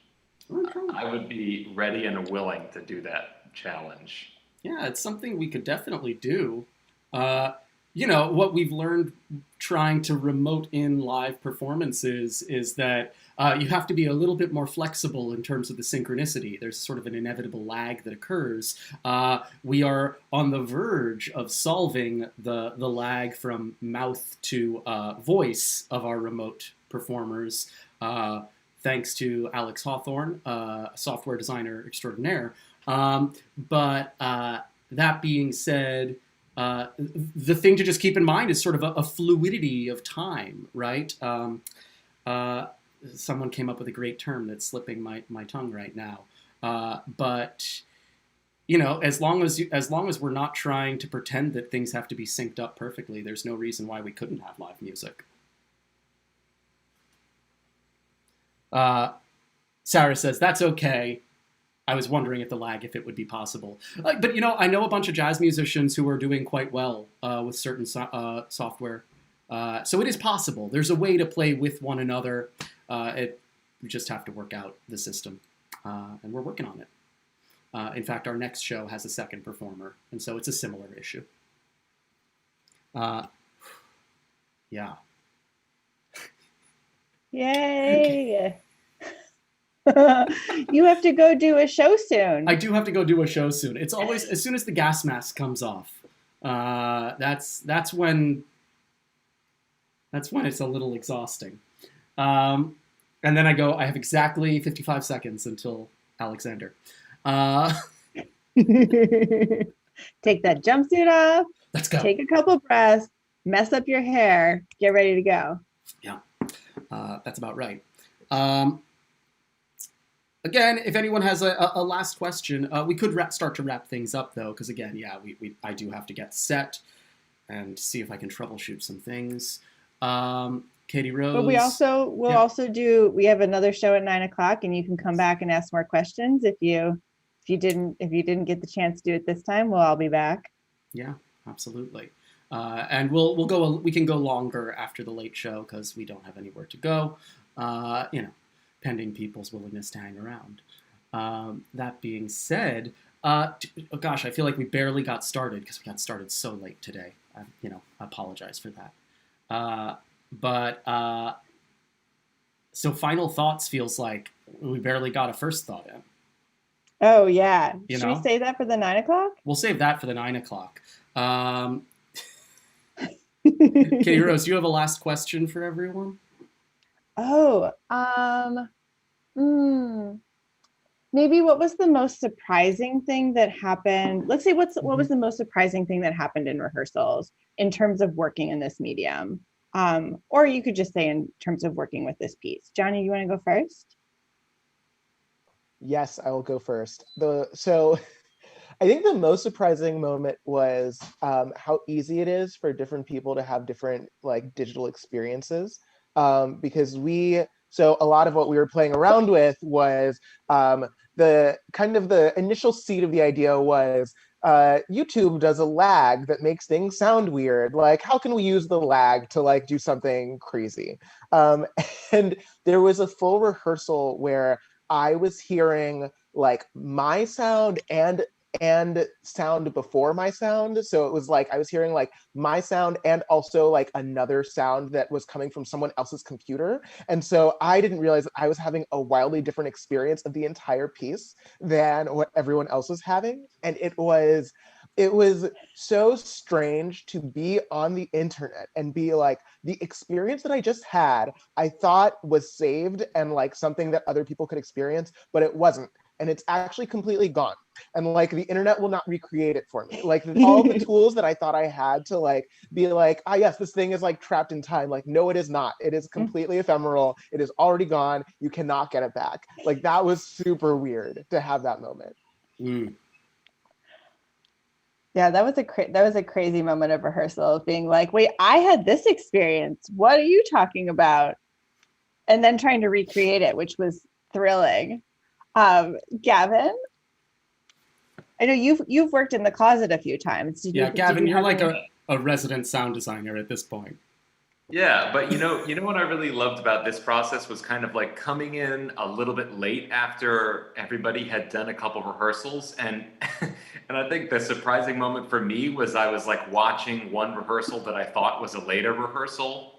I would be ready and willing to do that challenge.
Yeah, it's something we could definitely do. What we've learned trying to remote in live performances is that you have to be a little bit more flexible in terms of the synchronicity. There's sort of an inevitable lag that occurs. We are on the verge of solving the lag from mouth to voice of our remote performers, thanks to Alex Hawthorne, software designer extraordinaire. But that being said, the thing to just keep in mind is sort of a fluidity of time, right? Someone came up with a great term that's slipping my tongue right now. But as long as we're not trying to pretend that things have to be synced up perfectly, there's no reason why we couldn't have live music. Sarah says, that's okay. I was wondering if it would be possible. But, I know a bunch of jazz musicians who are doing quite well with certain software. So it is possible. There's a way to play with one another. We just have to work out the system. And we're working on it. In fact, our next show has a second performer. And so it's a similar issue. Yeah.
Yay. Okay. You have to go do a show soon.
I do have to go do a show soon. It's always as soon as the gas mask comes off. That's when it's a little exhausting. And then I have exactly 55 seconds until Alexander.
Take that jumpsuit off.
Let's go.
Take a couple breaths. Mess up your hair. Get ready to go.
Yeah, that's about right. Again, if anyone has a last question, we could start to wrap things up, though, because again, I do have to get set and see if I can troubleshoot some things. Katie Rose.
But we have another show at 9:00, and you can come back and ask more questions if you didn't get the chance to do it this time. We'll all be back.
Yeah, absolutely. And we can go longer after the late show because we don't have anywhere to go. Pending people's willingness to hang around. That being said, I feel like we barely got started because we got started so late today. I apologize for that. So final thoughts feels like we barely got a first thought in.
Oh yeah.
You
Should we
know?
save that for the 9 o'clock?
We'll save that for the 9 o'clock. Okay, Rose, you have a last question for everyone?
Oh, maybe what was the most surprising thing that happened? Let's say what was the most surprising thing that happened in rehearsals in terms of working in this medium? Or you could just say in terms of working with this piece. Johnny, you want to go first?
Yes, I will go first. So I think the most surprising moment was how easy it is for different people to have different like digital experiences. Because so a lot of what we were playing around with was the kind of the initial seed of the idea was YouTube does a lag that makes things sound weird. Like, how can we use the lag to like do something crazy? And there was a full rehearsal where I was hearing like my sound and sound before my sound. So it was like I was hearing like my sound and also like another sound that was coming from someone else's computer. And so I didn't realize that I was having a wildly different experience of the entire piece than what everyone else was having. And it was so strange to be on the internet and be like, the experience that I just had, I thought was saved and like something that other people could experience, but it wasn't. And it's actually completely gone. And like the internet will not recreate it for me. Like all the tools that I thought I had to like be like, yes, this thing is like trapped in time. Like, no, it is not. It is completely ephemeral. It is already gone. You cannot get it back. Like that was super weird to have that moment.
Yeah, that was a crazy moment of rehearsal of being like, wait, I had this experience. What are you talking about? And then trying to recreate it, which was thrilling. Gavin, I know you've worked in the closet a few times.
Gavin, you're like a resident sound designer at this point.
Yeah, but you know what I really loved about this process was kind of like coming in a little bit late after everybody had done a couple rehearsals, and and I think the surprising moment for me was I was like watching one rehearsal that I thought was a later rehearsal,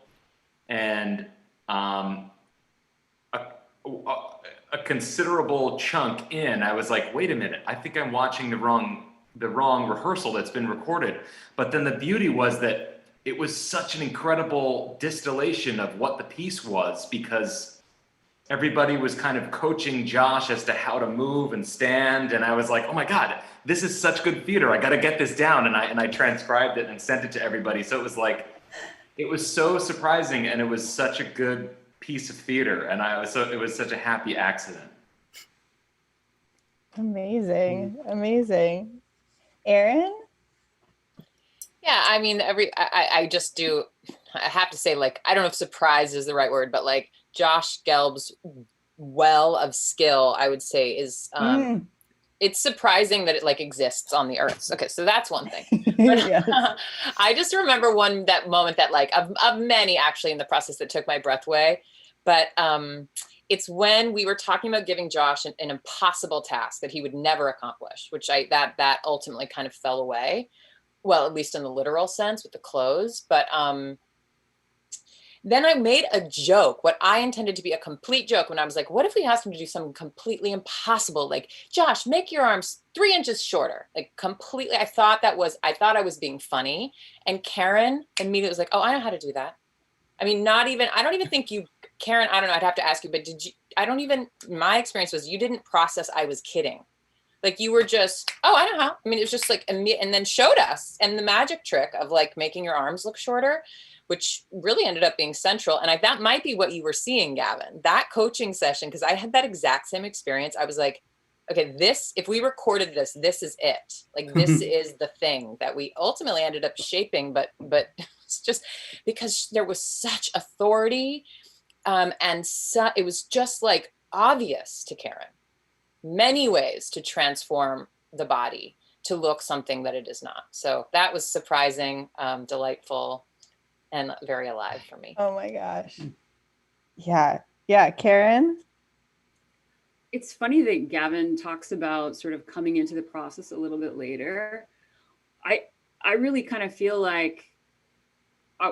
and a considerable chunk in, I was like, wait a minute, I think I'm watching the wrong rehearsal that's been recorded. But then the beauty was that it was such an incredible distillation of what the piece was, because everybody was kind of coaching Josh as to how to move and stand. And I was like, oh my God, this is such good theater. I got to get this down. And I transcribed it and sent it to everybody. So it was like, it was so surprising, and it was such a good piece of theater. And it was such a happy accident.
Amazing. Erin?
Yeah, I mean, I just do, I have to say, like, I don't know if surprise is the right word, but like Josh Gelb's well of skill, I would say, is, it's surprising that it like exists on the earth. Okay, so that's one thing. Yes. I just remember that moment that like, of many actually in the process that took my breath away. But it's when we were talking about giving Josh an impossible task that he would never accomplish, which that ultimately kind of fell away. Well, at least in the literal sense with the clothes. But then I made a joke, what I intended to be a complete joke, when I was like, what if we asked him to do something completely impossible? Like, Josh, make your arms 3 inches shorter. Like completely. I thought I was being funny. And Karen immediately was like, oh, I know how to do that. I mean, I don't even think you, Karen, I don't know, I'd have to ask you, but my experience was you didn't process I was kidding. Like you were just, oh, I know how. I mean, it was just like, and then showed us, and the magic trick of like making your arms look shorter, which really ended up being central. And that might be what you were seeing, Gavin, that coaching session, because I had that exact same experience. I was like, okay, if we recorded this is it. Like, this is the thing that we ultimately ended up shaping, but it's just because there was such authority. It was just like obvious to Karen, many ways to transform the body to look something that it is not. So that was surprising, delightful, and very alive for me.
Oh my gosh. Yeah. Karen?
It's funny that Gavin talks about sort of coming into the process a little bit later. I really kind of feel like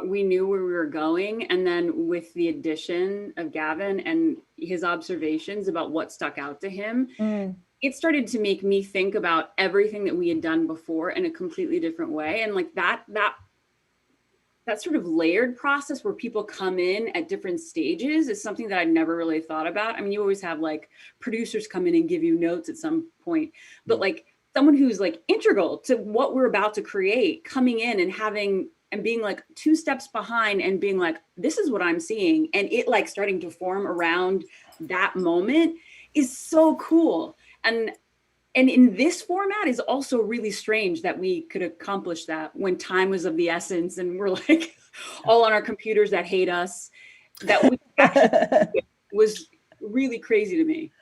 we knew where we were going. And then with the addition of Gavin and his observations about what stuck out to him, it started to make me think about everything that we had done before in a completely different way. And like that sort of layered process where people come in at different stages is something that I'd never really thought about. I mean, you always have like producers come in and give you notes at some point, but like someone who's like integral to what we're about to create, coming in and being like 2 steps behind and being like, this is what I'm seeing. And it like starting to form around that moment is so cool. And in this format is also really strange that we could accomplish that when time was of the essence and we're like all on our computers that hate us. That we actually was really crazy to me.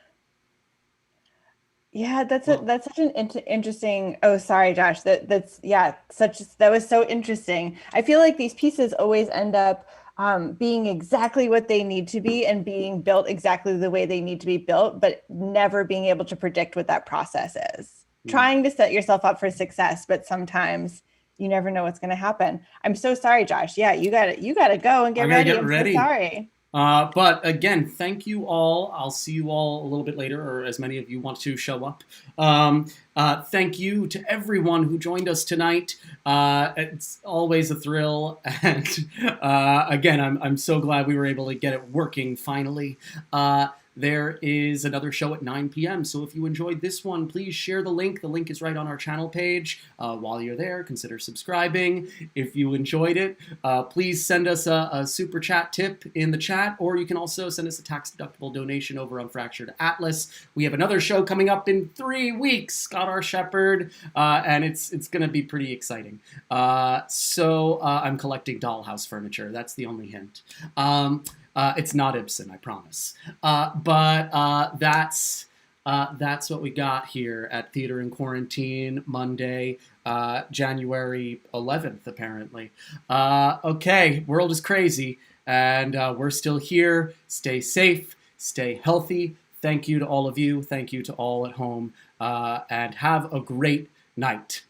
Yeah, that's such an interesting. Oh, sorry, Josh. That was so interesting. I feel like these pieces always end up being exactly what they need to be and being built exactly the way they need to be built, but never being able to predict what that process is. Trying to set yourself up for success, but sometimes you never know what's going to happen. I'm so sorry, Josh. Yeah, you got to go and get ready. I'm so sorry.
But again, thank you all. I'll see you all a little bit later, or as many of you want to show up. Thank you to everyone who joined us tonight. It's always a thrill. And again, I'm so glad we were able to get it working finally. There is another show at 9 p.m. So if you enjoyed this one, please share the link. The link is right on our channel page. While you're there, consider subscribing. If you enjoyed it, please send us a super chat tip in the chat, or you can also send us a tax-deductible donation over on Fractured Atlas. We have another show coming up in 3 weeks, Scott R. Shepherd, and it's going to be pretty exciting. So I'm collecting dollhouse furniture. That's the only hint. It's not Ibsen, I promise. But that's what we got here at Theater in Quarantine, Monday, January 11th, apparently. Okay, world is crazy, and we're still here. Stay safe, stay healthy. Thank you to all of you. Thank you to all at home, and have a great night.